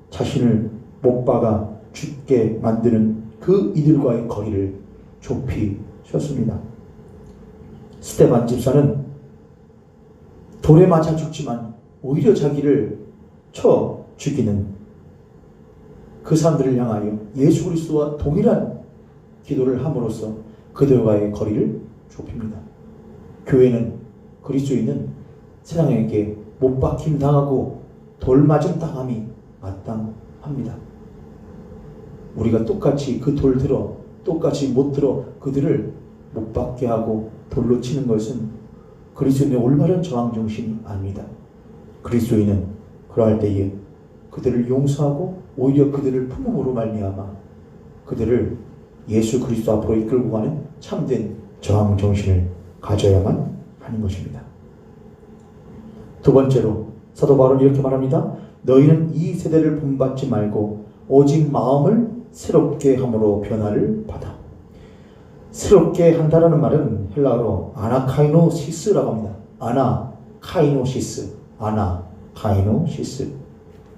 자신을 못 박아 죽게 만드는 그 이들과의 거리를 좁히셨습니다. 스데반 집사는 돌에 맞아 죽지만 오히려 자기를 쳐 죽이는 그 사람들을 향하여 예수 그리스도와 동일한 기도를 함으로써 그들과의 거리를 좁힙니다. 교회는, 그리스도인은 세상에게 못 박힘 당하고 돌 맞음 당함이 마땅합니다. 우리가 똑같이 그 돌 들어 똑같이 못 들어 그들을 못 박게 하고 돌로 치는 것은 그리스도인의 올바른 저항 정신이 아닙니다. 그리스도인은 그러할 때에 그들을 용서하고 오히려 그들을 품음으로 말미암아 그들을 예수 그리스도 앞으로 이끌고 가는 참된 저항 정신을 가져야만 하는 것입니다. 두 번째로 사도 바울은 이렇게 말합니다. 너희는 이 세대를 본받지 말고 오직 마음을 새롭게 함으로 변화를 받아. 새롭게 한다라는 말은 헬라어로 아나카이노시스라고 합니다. 아나카이노시스.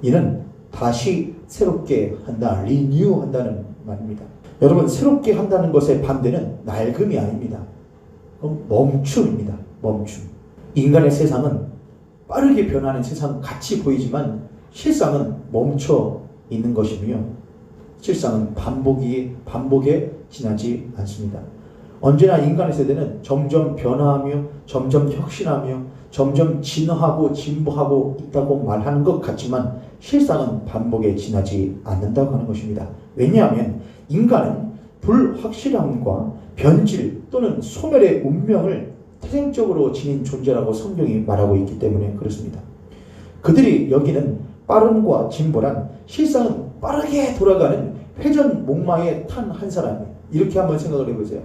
이는 다시 새롭게 한다, 리뉴한다는 말입니다. 여러분, 새롭게 한다는 것의 반대는 낡음이 아닙니다. 멈춤입니다. 멈춤. 인간의 세상은 빠르게 변하는 세상 같이 보이지만 실상은 멈춰 있는 것이며 실상은 반복에 지나지 않습니다. 언제나 인간의 세대는 점점 변화하며 점점 혁신하며 점점 진화하고 진보하고 있다고 말하는 것 같지만 실상은 반복에 지나지 않는다고 하는 것입니다. 왜냐하면 인간은 불확실함과 변질 또는 소멸의 운명을 태생적으로 지닌 존재라고 성경이 말하고 있기 때문에 그렇습니다. 그들이 여기는 빠름과 진보란 실상은 빠르게 돌아가는 회전목마에 탄 한 사람이에요. 이렇게 한번 생각을 해보세요.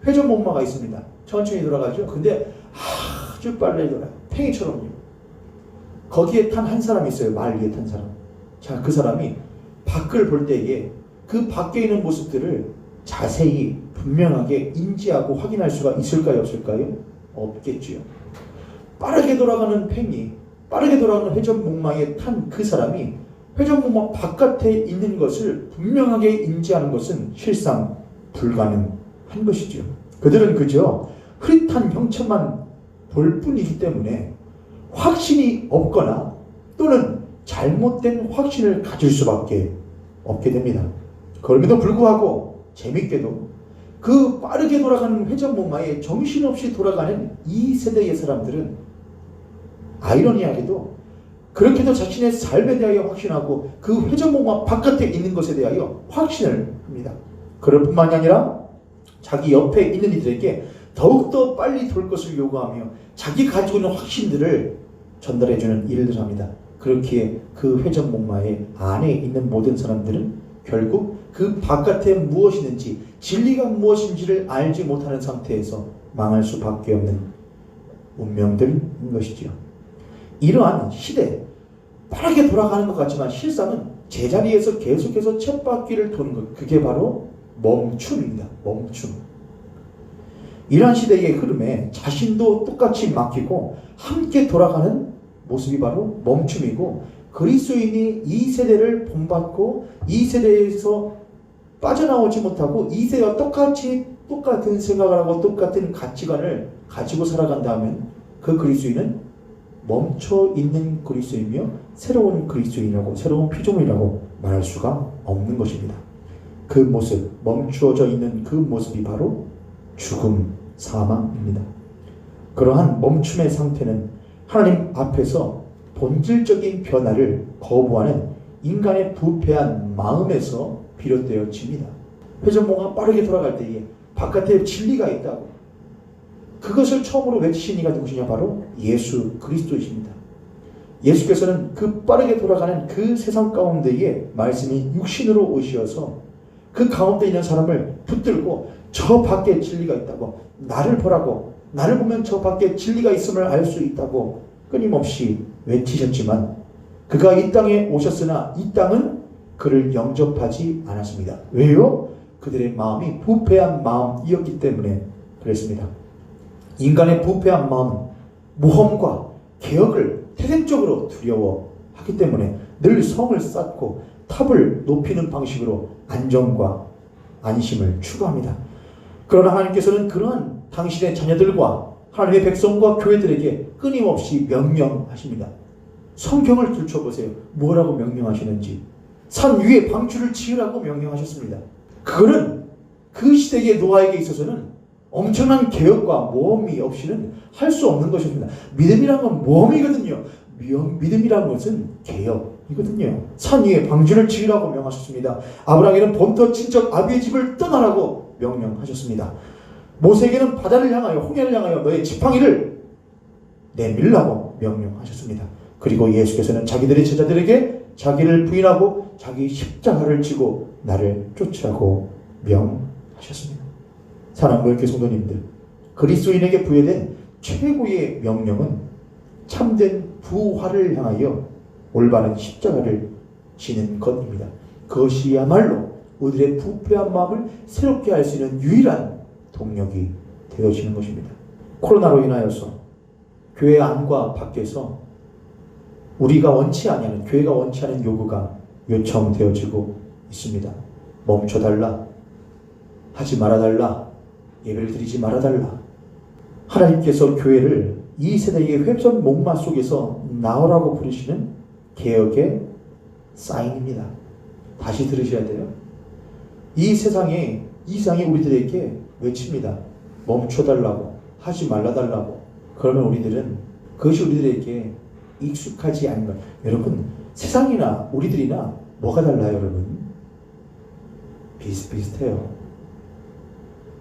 회전목마가 있습니다. 천천히 돌아가죠. 근데 아주 빨리 돌아요. 팽이처럼요. 거기에 탄 한 사람이 있어요. 말 위에 탄 사람. 자, 그 사람이 밖을 볼 때에 그 밖에 있는 모습들을 자세히 분명하게 인지하고 확인할 수가 있을까요? 없을까요? 없겠지요. 빠르게 돌아가는 팽이, 빠르게 돌아가는 회전목마에 탄 그 사람이 회전목마 바깥에 있는 것을 분명하게 인지하는 것은 실상 불가능한 것이죠. 그들은 그저 흐릿한 형체만 볼 뿐이기 때문에 확신이 없거나 또는 잘못된 확신을 가질 수밖에 없게 됩니다. 그럼에도 불구하고 재밌게도 그 빠르게 돌아가는 회전목마에 정신없이 돌아가는 이 세대의 사람들은 아이러니하게도 그렇게도 자신의 삶에 대하여 확신하고 그 회전목마 바깥에 있는 것에 대하여 확신을 합니다. 그럴 뿐만이 아니라 자기 옆에 있는 이들에게 더욱더 빨리 돌 것을 요구하며 자기 가지고 있는 확신들을 전달해주는 일을 합니다. 그렇기에 그 회전목마의 안에 있는 모든 사람들은 결국 그 바깥에 무엇이 있는지 진리가 무엇인지를 알지 못하는 상태에서 망할 수밖에 없는 운명들인 것이지요. 이러한 시대, 빠르게 돌아가는 것 같지만 실상은 제자리에서 계속해서 쳇바퀴를 도는 것, 그게 바로 멈춤입니다. 멈춤. 이러한 시대의 흐름에 자신도 똑같이 맡기고 함께 돌아가는 모습이 바로 멈춤이고, 그리스도인이 이 세대를 본받고 이 세대에서 빠져나오지 못하고 이 세대와 똑같은 생각을 하고 똑같은 가치관을 가지고 살아간다면 그 그리스도인은 멈춰 있는 그리스도이며 새로운 그리스도인이라고, 새로운 피조물이라고 말할 수가 없는 것입니다. 그 모습, 멈추어져 있는 그 모습이 바로 죽음, 사망입니다. 그러한 멈춤의 상태는 하나님 앞에서 본질적인 변화를 거부하는 인간의 부패한 마음에서 비롯되어집니다. 회전목마가 빠르게 돌아갈 때에 바깥에 진리가 있다고, 그것을 처음으로 외치신 이가 누구시냐? 바로 예수 그리스도이십니다. 예수께서는 그 빠르게 돌아가는 그 세상 가운데에 말씀이 육신으로 오셔서 그 가운데 있는 사람을 붙들고 저 밖에 진리가 있다고, 나를 보라고, 나를 보면 저 밖에 진리가 있음을 알 수 있다고 끊임없이 외치셨지만 그가 이 땅에 오셨으나 이 땅은 그를 영접하지 않았습니다. 왜요? 그들의 마음이 부패한 마음이었기 때문에 그랬습니다. 인간의 부패한 마음은 모험과 개혁을 태생적으로 두려워하기 때문에 늘 성을 쌓고 탑을 높이는 방식으로 안정과 안심을 추구합니다. 그러나 하나님께서는 그러한 당신의 자녀들과 하나님의 백성과 교회들에게 끊임없이 명령하십니다. 성경을 들춰보세요. 뭐라고 명령하시는지. 산 위에 방주를 지으라고 명령하셨습니다. 그거는 그 시대의 노아에게 있어서는 엄청난 개혁과 모험이 없이는 할 수 없는 것입니다. 믿음이란 건 모험이거든요. 믿음이란 것은 개혁이거든요. 산 위에 방주를 지으라고 명하셨습니다. 아브라함에게는 본토 친척 아비의 집을 떠나라고 명령하셨습니다. 모세에게는 바다를 향하여, 홍해를 향하여 너의 지팡이를 내밀라고 명령하셨습니다. 그리고 예수께서는 자기들의 제자들에게 자기를 부인하고 자기 십자가를 지고 나를 쫓으라고 명하셨습니다. 사랑하는 교회 성도님들, 그리스도인에게 부여된 최고의 명령은 참된 부활을 향하여 올바른 십자가를 지는 것입니다. 그것이야말로 우리들의 부패한 마음을 새롭게 할 수 있는 유일한 동력이 되어지는 것입니다. 코로나로 인하여서 교회 안과 밖에서 우리가 원치 않는, 교회가 원치 않은 요구가 요청되어지고 있습니다. 멈춰달라, 하지 말아달라, 예배를 드리지 말아달라. 하나님께서 교회를 이 세대의 회전 목마 속에서 나오라고 부르시는 개혁의 사인입니다. 다시 들으셔야 돼요. 이 세상이 우리들에게 외칩니다. 멈춰달라고, 하지 말라달라고. 그러면 우리들은 그것이 우리들에게 익숙하지 않은 것. 여러분, 세상이나 우리들이나 뭐가 달라요, 여러분? 비슷비슷해요.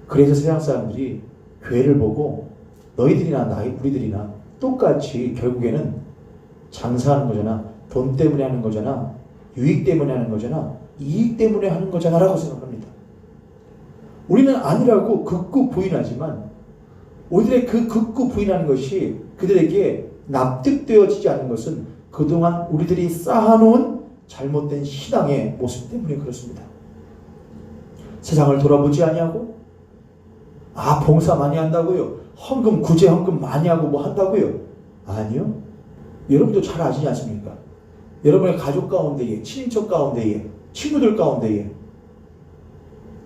그래서 세상 사람들이 교회를 보고 너희들이나 우리들이나 똑같이 결국에는 장사하는 거잖아, 돈 때문에 하는 거잖아, 유익 때문에 하는 거잖아, 이익 때문에 하는 거잖아 라고 생각합니다. 우리는 아니라고 극구 부인하지만 우리들의 그 극구 부인하는 것이 그들에게 납득되어지지 않은 것은 그동안 우리들이 쌓아놓은 잘못된 신앙의 모습 때문에 그렇습니다. 세상을 돌아보지 아니하고, 봉사 많이 한다고요? 헌금, 구제 헌금 많이 하고 뭐 한다고요? 아니요. 여러분도 잘 아시지 않습니까? 여러분의 가족 가운데에, 친인척 가운데에, 친구들 가운데에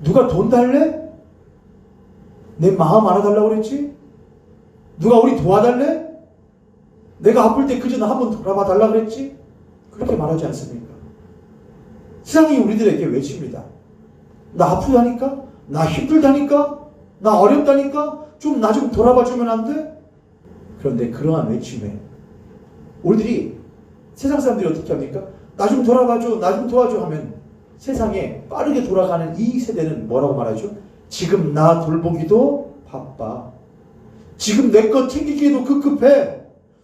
누가 돈 달래? 내 마음 알아달라고 그랬지? 누가 우리 도와달래? 내가 아플 때 그저 나 한번 돌아봐 달라고 그랬지? 그렇게 말하지 않습니까? 세상이 우리들에게 외칩니다. 나 아프다니까? 나 힘들다니까? 나 어렵다니까? 좀 나 좀 돌아봐 주면 안 돼? 그런데 그러한 외침에 우리들이 세상 사람들이 어떻게 합니까? 나 좀 돌아봐줘, 나 좀 도와줘 하면 세상에 빠르게 돌아가는 이 세대는 뭐라고 말하죠? 지금 나 돌보기도 바빠. 지금 내 것 챙기기에도 급급해.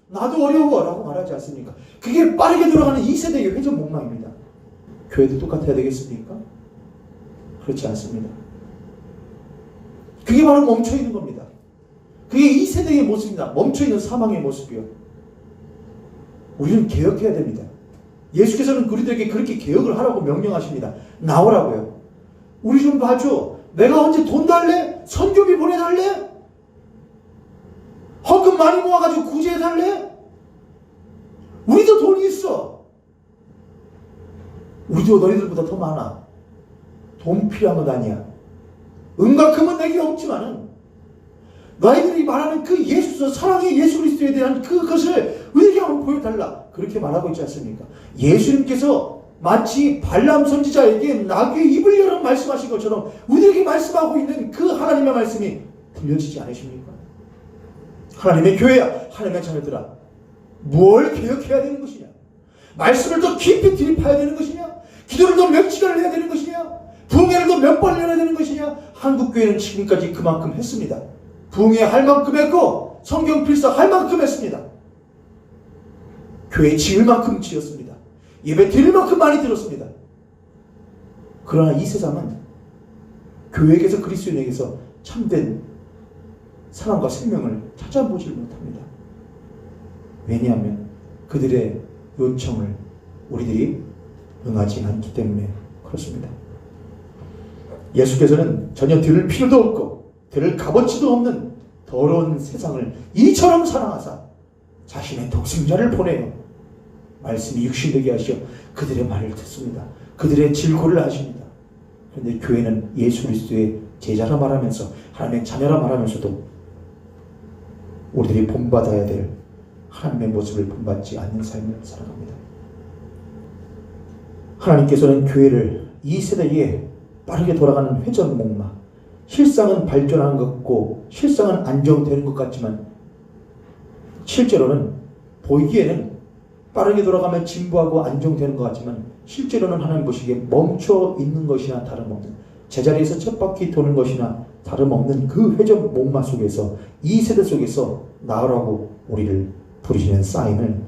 나도 어려워 라고 말하지 않습니까? 그게 빠르게 돌아가는 이 세대의 회전 목마입니다. 교회도 똑같아야 되겠습니까? 그렇지 않습니다. 그게 바로 멈춰있는 겁니다. 그게 이 세대의 모습입니다. 멈춰있는 사망의 모습이요. 우리는 개혁해야 됩니다. 예수께서는 우리들에게 그렇게 개혁을 하라고 명령하십니다. 나오라고요. 우리 좀 봐줘. 내가 언제 돈 달래? 선교비 보내달래? 헌금 많이 모아가지고 구제해달래? 우리도 돈이 있어. 우리도 너희들보다 더 많아. 돈 필요한 건 아니야. 은과 금은 내게 없지만은 너희들이 말하는 그 예수, 사랑의 예수 그리스도에 대한 그것을 우리에게 한번 보여달라. 그렇게 말하고 있지 않습니까? 예수님께서 마치 발람 선지자에게 나귀의 입을 열어 말씀하신 것처럼 우리에게 말씀하고 있는 그 하나님의 말씀이 들려지지 않으십니까? 하나님의 교회야, 하나님의 자녀들아, 뭘 개혁해야 되는 것이냐? 말씀을 더 깊이 들이파야 되는 것이냐? 기도를 더 몇 시간을 해야 되는 것이냐? 부흥회를 더 몇 번을 해야 되는 것이냐? 한국교회는 지금까지 그만큼 했습니다. 부흥회 할 만큼 했고 성경 필사 할 만큼 했습니다. 교회 지을 만큼 지었습니다. 예배 드릴 만큼 많이 들었습니다. 그러나 이 세상은 교회에게서 그리스도인에게서 참된 사랑과 생명을 찾아보지 못합니다. 왜냐하면 그들의 요청을 우리들이 응하지 않기 때문에 그렇습니다. 예수께서는 전혀 들을 필요도 없고 들을 값어치도 없는 더러운 세상을 이처럼 사랑하사 자신의 독생자를 보내요. 말씀이 육신되게 하시어 그들의 말을 듣습니다. 그들의 질고를 하십니다. 그런데 교회는 예수 그리스도의 제자라 말하면서 하나님의 자녀라 말하면서도 우리들이 본받아야 될 하나님의 모습을 본받지 않는 삶을 살아갑니다. 하나님께서는 교회를 이 세대에 빠르게 돌아가는 회전 목마, 실상은 발전하는 것 같고 실상은 안정되는 것 같지만 실제로는 보이기에는 빠르게 돌아가면 진보하고 안정되는 것 같지만 실제로는 하나님 보시기에 멈춰 있는 것이나 다름없는, 제자리에서 첫 바퀴 도는 것이나 다름없는 그 회전 목마 속에서 이 세대 속에서 나으라고 우리를 부르시는 사인을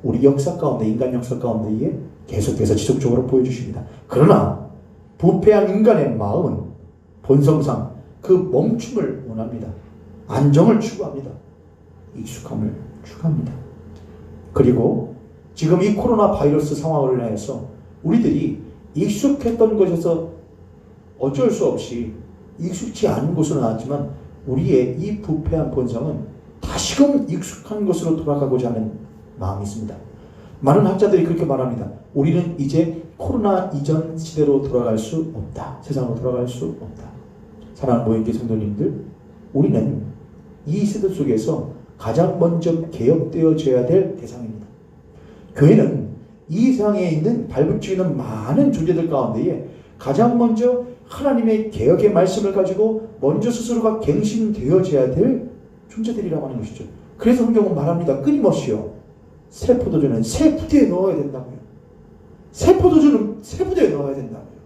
우리 역사 가운데, 인간 역사 가운데에 계속해서 지속적으로 보여주십니다. 그러나 부패한 인간의 마음은 본성상 그 멈춤을 원합니다. 안정을 추구합니다. 익숙함을 추구합니다. 그리고 지금 이 코로나 바이러스 상황을 인해서 우리들이 익숙했던 것에서 어쩔 수 없이 익숙치 않은 곳으로 나왔지만 우리의 이 부패한 본성은 다시금 익숙한 것으로 돌아가고자 하는 마음이 있습니다. 많은 학자들이 그렇게 말합니다. 우리는 이제 코로나 이전 시대로 돌아갈 수 없다. 세상으로 돌아갈 수 없다. 사랑하는 모임교회 성도님들, 우리는 이 세대 속에서 가장 먼저 개혁되어져야 될 대상입니다. 교회는 이 세상에 있는 발붙이는 많은 존재들 가운데에 가장 먼저 하나님의 개혁의 말씀을 가지고 먼저 스스로가 갱신되어져야 될 존재들이라고 하는 것이죠. 그래서 성경은 말합니다. 끊임없이요. 새 포도주는 새 부대에 넣어야 된다고요. 새 포도주는 새 부대에 넣어야 된다고요.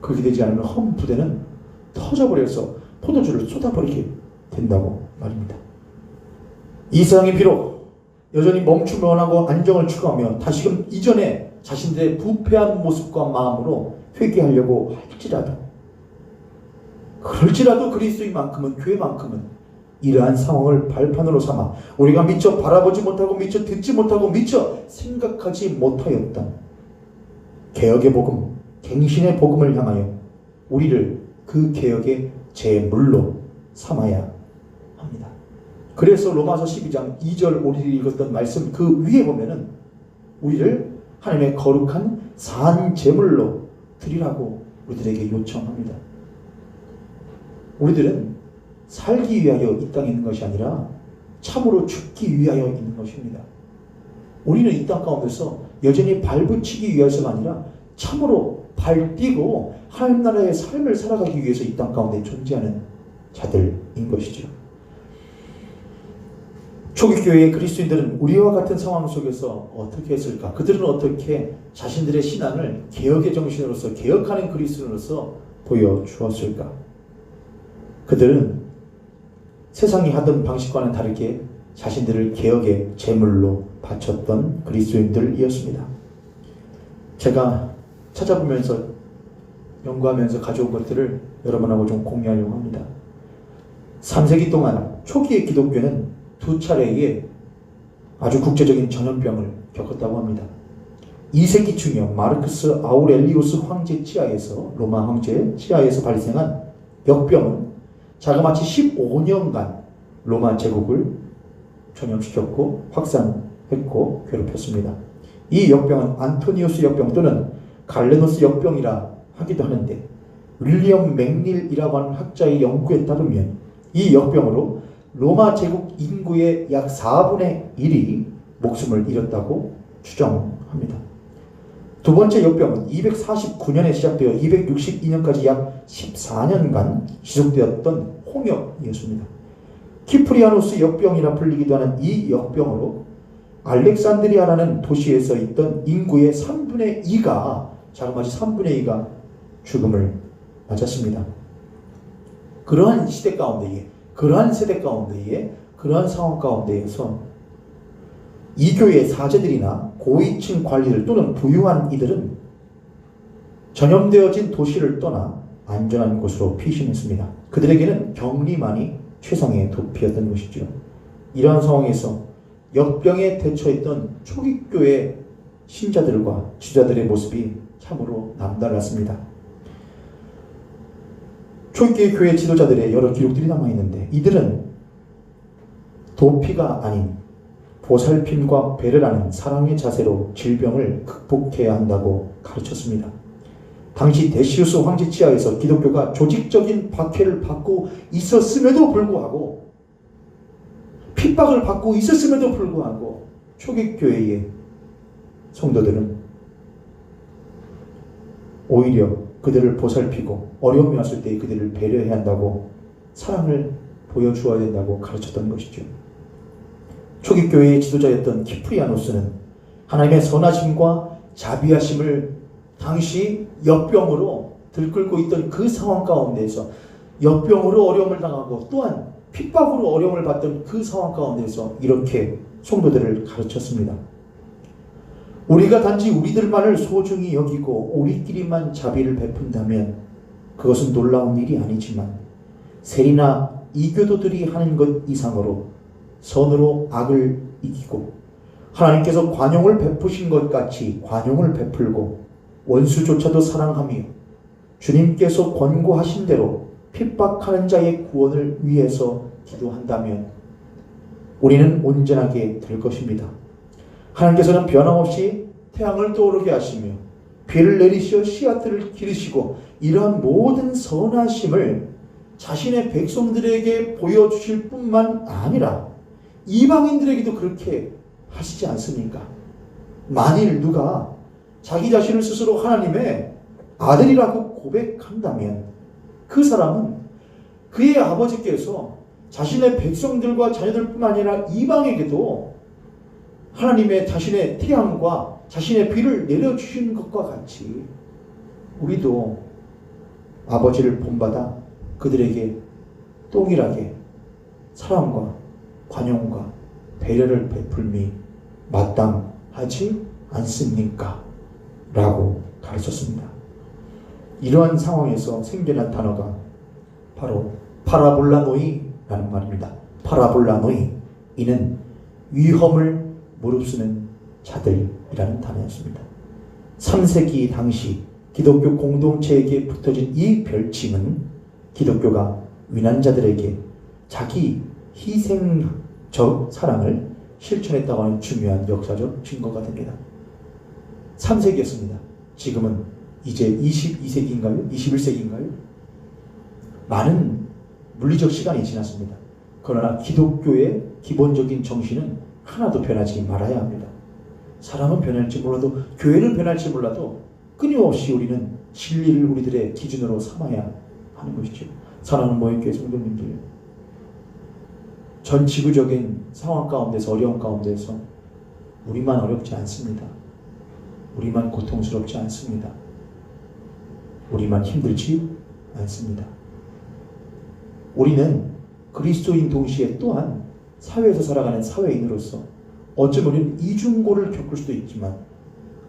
그렇게 되지 않으면 험 부대는 터져버려서 포도주를 쏟아버리게 된다고 말입니다. 이 세상이 비록 여전히 멈춤을 원하고 안정을 추구하며 다시금 이전에 자신들의 부패한 모습과 마음으로 회개하려고 할지라도, 그럴지라도 그리스도인만큼은, 교회만큼은 이러한 상황을 발판으로 삼아 우리가 미처 바라보지 못하고 미처 듣지 못하고 미처 생각하지 못하였던 개혁의 복음, 갱신의 복음을 향하여 우리를 그 개혁의 제물로 삼아야 합니다. 그래서 로마서 12장 2절 우리들이 읽었던 말씀 그 위에 보면은 우리를 하나님의 거룩한 산 제물로 드리라고 우리들에게 요청합니다. 우리들은 살기 위하여 이 땅에 있는 것이 아니라 참으로 죽기 위하여 있는 것입니다. 우리는 이 땅 가운데서 여전히 발붙이기 위해서가 아니라 참으로 발뛰고 하나님 나라의 삶을 살아가기 위해서 이 땅 가운데 존재하는 자들인 것이죠. 초기 교회의 그리스도인들은 우리와 같은 상황 속에서 어떻게 했을까? 그들은 어떻게 자신들의 신앙을 개혁의 정신으로서, 개혁하는 그리스도인으로서 보여주었을까? 그들은 세상이 하던 방식과는 다르게 자신들을 개혁의 제물로 바쳤던 그리스도인들이었습니다. 제가 찾아보면서 연구하면서 가져온 것들을 여러분하고 좀 공유하려고 합니다. 3세기 동안 초기의 기독교는 두 차례의 아주 국제적인 전염병을 겪었다고 합니다. 2세기 중엽 마르크스 아우렐리우스 황제 치하에서, 로마 황제 치하에서 발생한 역병은 자그마치 15년간 로마 제국을 전염시켰고 확산했고 괴롭혔습니다. 이 역병은 안토니우스 역병 또는 갈레노스 역병이라 하기도 하는데, 윌리엄 맥닐이라고 하는 학자의 연구에 따르면 이 역병으로 로마 제국 인구의 약 4분의 1이 목숨을 잃었다고 추정합니다. 두 번째 역병은 249년에 시작되어 262년까지 약 14년간 지속되었던 홍역이었습니다. 키프리아누스 역병이라 불리기도 하는 이 역병으로 알렉산드리아라는 도시에서 있던 인구의 3분의 2가, 자그마치 3분의 2가 죽음을 맞았습니다. 그러한 시대 가운데에, 그러한 세대 가운데에, 그러한 상황 가운데에서 이 교회의 사제들이나 고위층 관리들 또는 부유한 이들은 전염되어진 도시를 떠나 안전한 곳으로 피신했습니다. 그들에게는 격리만이 최상의 도피였던 것이죠. 이러한 상황에서 역병에 대처했던 초기교회 신자들과 지도자들의 모습이 참으로 남달랐습니다. 초기의 교회 지도자들의 여러 기록들이 남아있는데, 이들은 도피가 아닌 보살핌과 배려라는 사랑의 자세로 질병을 극복해야 한다고 가르쳤습니다. 당시 데시우스 황제 치하에서 기독교가 조직적인 박해를 받고 있었음에도 불구하고, 핍박을 받고 있었음에도 불구하고 초기 교회의 성도들은 오히려 그들을 보살피고 어려움이 왔을 때 그들을 배려해야 한다고, 사랑을 보여주어야 된다고 가르쳤던 것이죠. 초기 교회의 지도자였던 키프리아노스는 하나님의 선하심과 자비하심을 당시 역병으로 들끓고 있던 그 상황 가운데에서, 역병으로 어려움을 당하고 또한 핍박으로 어려움을 받던 그 상황 가운데에서 이렇게 성도들을 가르쳤습니다. 우리가 단지 우리들만을 소중히 여기고 우리끼리만 자비를 베푼다면 그것은 놀라운 일이 아니지만, 세리나 이교도들이 하는 것 이상으로 선으로 악을 이기고 하나님께서 관용을 베푸신 것 같이 관용을 베풀고 원수조차도 사랑하며 주님께서 권고하신 대로 핍박하는 자의 구원을 위해서 기도한다면 우리는 온전하게 될 것입니다. 하나님께서는 변함없이 태양을 떠오르게 하시며 비를 내리시어 씨앗들을 기르시고 이러한 모든 선하심을 자신의 백성들에게 보여주실 뿐만 아니라 이방인들에게도 그렇게 하시지 않습니까? 만일 누가 자기 자신을 스스로 하나님의 아들이라고 고백한다면 그 사람은 그의 아버지께서 자신의 백성들과 자녀들뿐만 아니라 이방에게도 하나님의 자신의 태양과 자신의 비를 내려주신 것과 같이 우리도 아버지를 본받아 그들에게 동일하게 사랑과 관용과 배려를 베풀미 마땅하지 않습니까? 라고 가르쳤습니다. 이러한 상황에서 생겨난 단어가 바로 파라볼라노이라는 말입니다. 파라볼라노이, 이는 위험을 무릅쓰는 자들이라는 단어였습니다. 3세기 당시 기독교 공동체에게 붙어진 이 별칭은 기독교가 위난자들에게 자기 희생적 사랑을 실천했다고 하는 중요한 역사적 증거가 됩니다. 3세기였습니다. 지금은 이제 22세기인가요? 21세기인가요? 많은 물리적 시간이 지났습니다. 그러나 기독교의 기본적인 정신은 하나도 변하지 말아야 합니다. 사람은 변할지 몰라도, 교회는 변할지 몰라도 끊임없이 우리는 진리를 우리들의 기준으로 삼아야 하는 것이죠. 사랑하는 모임교회 성도님들, 전 지구적인 상황 가운데서, 어려운 가운데서 우리만 어렵지 않습니다. 우리만 고통스럽지 않습니다. 우리만 힘들지 않습니다. 우리는 그리스도인 동시에 또한 사회에서 살아가는 사회인으로서 어쩌면 우리는 이중고를 겪을 수도 있지만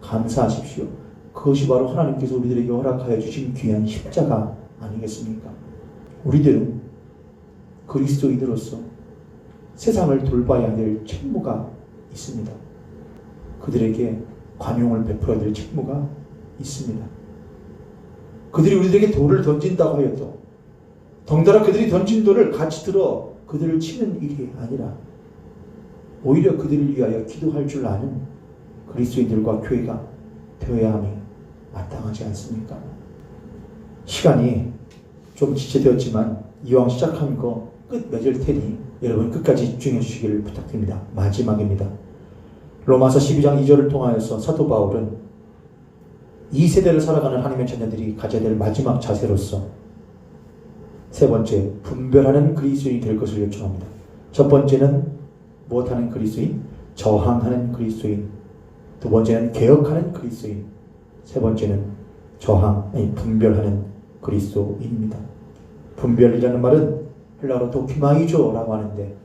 감사하십시오. 그것이 바로 하나님께서 우리들에게 허락하여 주신 귀한 십자가 아니겠습니까? 우리들은 그리스도인으로서 세상을 돌봐야 될 책무가 있습니다. 그들에게 관용을 베풀어야 될 책무가 있습니다. 그들이 우리들에게 돌을 던진다고 하여도 덩달아 그들이 던진 돌을 같이 들어 그들을 치는 일이 아니라 오히려 그들을 위하여 기도할 줄 아는 그리스도인들과 교회가 되어야 함이 마땅하지 않습니까? 시간이 좀 지체되었지만 이왕 시작한 거 끝 맺을 테니 여러분 끝까지 집중해 주시기를 부탁드립니다. 마지막입니다. 로마서 12장 2절을 통하여서 사도 바울은 이 세대를 살아가는 하나님의 자녀들이 가져야 될 마지막 자세로서 세 번째, 분별하는 그리스도인이 될 것을 요청합니다. 첫 번째는 무엇하는 그리스도인? 저항하는 그리스도인. 두 번째는 개혁하는 그리스도인. 세 번째는 분별하는 그리스도인입니다. 분별이라는 말은 헬라어로 도키마이조라고 하는데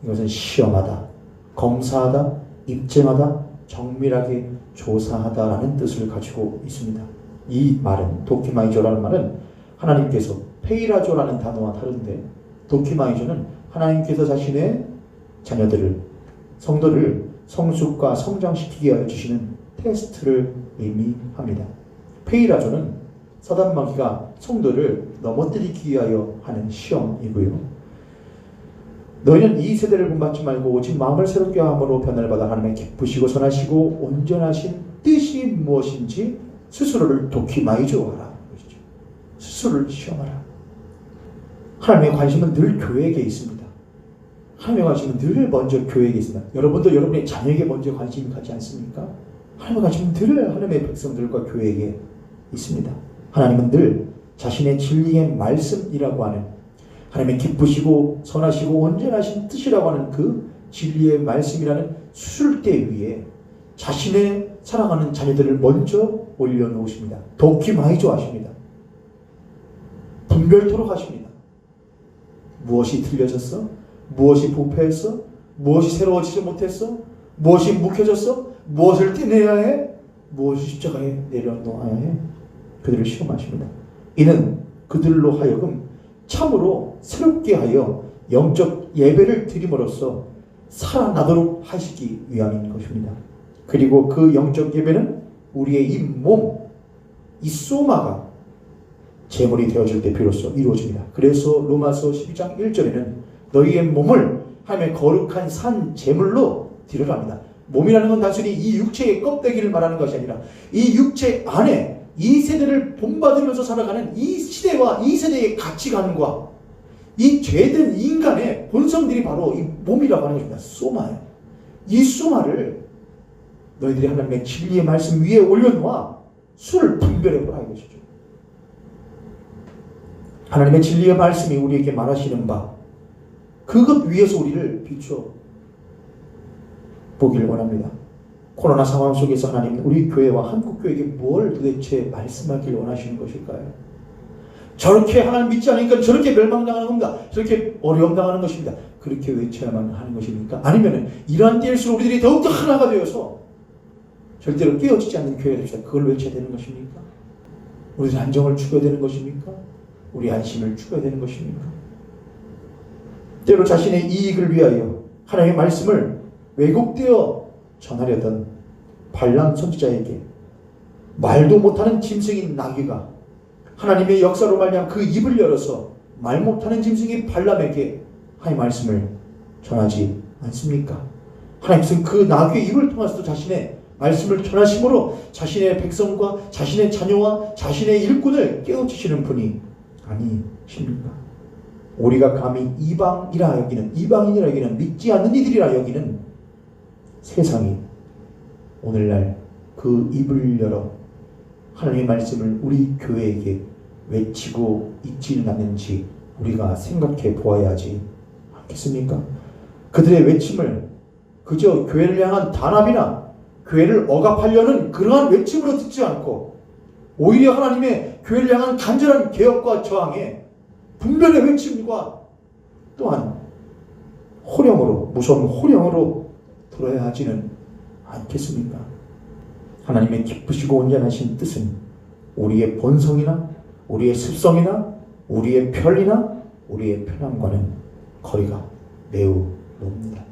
이것은 시험하다, 검사하다, 입증하다, 정밀하게 조사하다라는 뜻을 가지고 있습니다. 이 말은, 도키마이조라는 말은 하나님께서 페이라조라는 단어와 다른데, 도키마이조는 하나님께서 자신의 자녀들을, 성도를 성숙과 성장시키게 하여 주시는 테스트를 의미합니다. 페이라조는 사단마귀가 성도를 넘어뜨리기 위하여 하는 시험이고요. 너희는 이 세대를 본받지 말고 오직 마음을 새롭게 함으로 변화를 받아 하나님의 기쁘시고 선하시고 온전하신 뜻이 무엇인지 스스로를 도키마이조하라. 스스로를 시험하라. 하나님의 관심은 늘 교회에게 있습니다. 하나님의 관심은 늘 먼저 교회에게 있습니다. 여러분도 여러분의 자녀에게 먼저 관심이 가지 않습니까? 하나님의 관심은 늘 하나님의 백성들과 교회에게 있습니다. 하나님은 늘 자신의 진리의 말씀이라고 하는, 하나님의 기쁘시고 선하시고 온전하신 뜻이라고 하는 그 진리의 말씀이라는 수술대 위에 자신의 사랑하는 자녀들을 먼저 올려놓으십니다. 도키마이조 하십니다. 분별토록 하십니다. 무엇이 틀려졌어? 무엇이 부패했어? 무엇이 새로워지지 못했어? 무엇이 묵혀졌어? 무엇을 떼내야 해? 무엇이 십자가에 내려놓아야 해? 그들을 시험하십니다. 이는 그들로 하여금 참으로 새롭게 하여 영적 예배를 드림으로써 살아나도록 하시기 위함인 것입니다. 그리고 그 영적 예배는 우리의 이 몸, 이 소마가 제물이 되어질 때 비로소 이루어집니다. 그래서 로마서 12장 1절에는 너희의 몸을 하나님의 거룩한 산 제물로 드리라합니다. 몸이라는 건 단순히 이 육체의 껍데기를 말하는 것이 아니라 이 육체 안에 이 세대를 본받으면서 살아가는 이 시대와 이 세대의 가치관과 이 죄된 인간의 본성들이 바로 이 몸이라고 하는 것입니다. 소마예요. 이 소마를 너희들이 하나님의 진리의 말씀 위에 올려놓아 수를 분별해보라 이것이죠. 하나님의 진리의 말씀이 우리에게 말하시는 바 그것 위에서 우리를 비추어 보기를 원합니다. 코로나 상황 속에서 하나님은 우리 교회와 한국교회에게 뭘 도대체 말씀하길 원하시는 것일까요? 저렇게 하나님 믿지 않으니까 저렇게 멸망당하는 겁니다. 저렇게 어려움 당하는 것입니다. 그렇게 외쳐야만 하는 것입니까? 아니면 이러한 때일수록 우리들이 더욱더 하나가 되어서 절대로 깨어지지 않는 교회가 됩시다. 그걸 외쳐야 되는 것입니까? 우리들 안정을 추구해야 되는 것입니까? 우리 안심을 추구해야 되는 것입니까? 때로 자신의 이익을 위하여 하나님의 말씀을 왜곡되어 전하려던 발람 선지자에게 말도 못하는 짐승인 나귀가 하나님의 역사로 말미암아 그 입을 열어서 말 못하는 짐승인 발람에게 하나님의 말씀을 전하지 않습니까? 하나님께서는 그 나귀의 입을 통해서도 자신의 말씀을 전하심으로 자신의 백성과 자신의 자녀와 자신의 일꾼을 깨우치시는 분이 아니십니까? 우리가 감히 이방이라 여기는 믿지 않는 이들이라 여기는 세상이 오늘날 그 입을 열어 하나님의 말씀을 우리 교회에게 외치고 있지는 않는지 우리가 생각해 보아야 하지 않겠습니까? 그들의 외침을 그저 교회를 향한 단합이나 교회를 억압하려는 그러한 외침으로 듣지 않고 오히려 하나님의 교회를 향한 간절한 개혁과 저항에 분별의 외침과 또한 호령으로 무서운 호령으로 들어야 하지는 않겠습니까? 하나님의 기쁘시고 온전하신 뜻은 우리의 본성이나 우리의 습성이나 우리의 편리나 우리의 편함과는 거리가 매우 멉니다.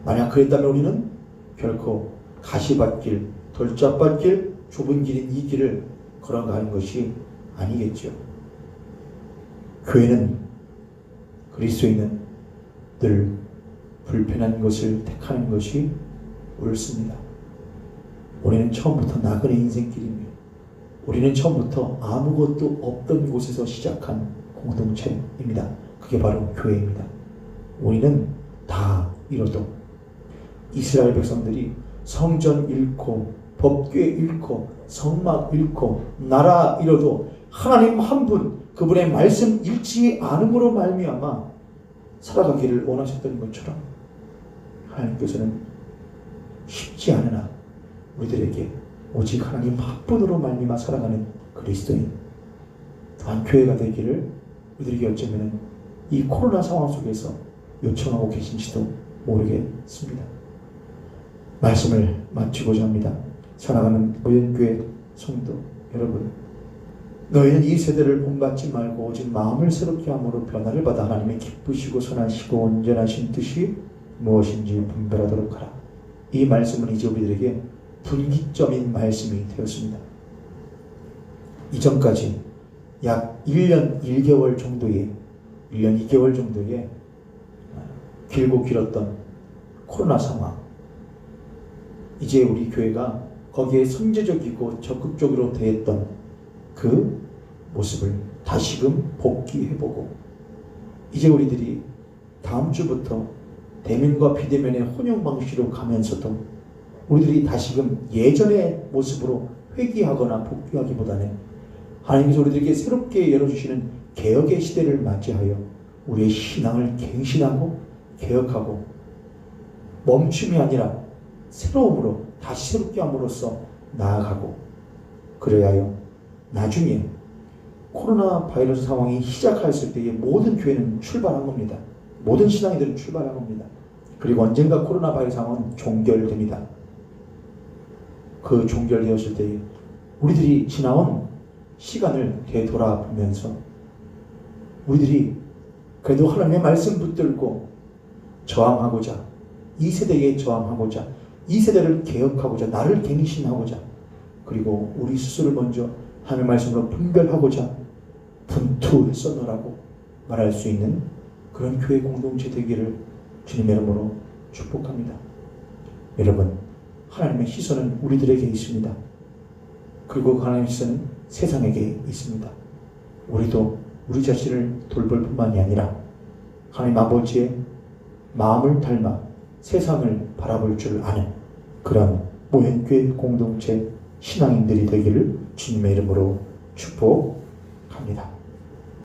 만약 그랬다면 우리는 결코 가시밭길, 돌짝밭길, 좁은 길인 이 길을 걸어가는 것이 아니겠죠. 교회는 그리스도인은 늘 불편한 것을 택하는 것이 옳습니다. 우리는 처음부터 나그네 인생길이며 우리는 처음부터 아무것도 없던 곳에서 시작한 공동체입니다. 그게 바로 교회입니다. 우리는 다 잃어도 이스라엘 백성들이 성전 잃고 법궤 잃고 성막 잃고 나라 잃어도 하나님 한 분 그분의 말씀 잃지 않음으로 말미암아 살아가기를 원하셨던 것처럼 하나님께서는 쉽지 않으나 우리들에게 오직 하나님 한 분으로 말미암아 살아가는 그리스도인 또한 교회가 되기를 우리들에게 어쩌면 이 코로나 상황 속에서 요청하고 계신지도 모르겠습니다. 말씀을 마치고자 합니다. 사랑하는 모현교회 성도 여러분, 너희는 이 세대를 본받지 말고 오직 마음을 새롭게 함으로 변화를 받아 하나님의 기쁘시고 선하시고 온전하신 뜻이 무엇인지 분별하도록 하라. 이 말씀은 이제 우리들에게 분기점인 말씀이 되었습니다. 이전까지 약 1년 1개월 정도의 길고 길었던 코로나 상황, 이제 우리 교회가 거기에 선제적이고 적극적으로 대했던 그 모습을 다시금 복귀해보고 이제 우리들이 다음 주부터 대면과 비대면의 혼용 방식으로 가면서도 우리들이 다시금 예전의 모습으로 회귀하거나 복귀하기보다는 하나님께서 우리들에게 새롭게 열어주시는 개혁의 시대를 맞이하여 우리의 신앙을 갱신하고 개혁하고 멈춤이 아니라 새로움으로 다시 새롭게 함으로써 나아가고 그래야 하여 나중에 코로나 바이러스 상황이 시작하였을 때에 모든 교회는 출발한 겁니다. 모든 신앙인들은 출발한 겁니다. 그리고 언젠가 코로나 바이러스 상황은 종결됩니다. 그 종결되었을 때에 우리들이 지나온 시간을 되돌아보면서 우리들이 그래도 하나님의 말씀 붙들고 저항하고자, 이 세대에 저항하고자, 이 세대를 개혁하고자, 나를 갱신하고자, 그리고 우리 스스로를 먼저 하나님의 말씀으로 분별하고자 분투했었노라고 말할 수 있는 그런 교회 공동체 되기를 주님의 이름으로 축복합니다. 여러분, 하나님의 시선은 우리들에게 있습니다. 그리고 하나님의 시선은 세상에게 있습니다. 우리도 우리 자신을 돌볼 뿐만이 아니라 하나님 아버지의 마음을 닮아 세상을 바라볼 줄 아는 그런 모현교회 공동체 신앙인들이 되기를 주님의 이름으로 축복합니다.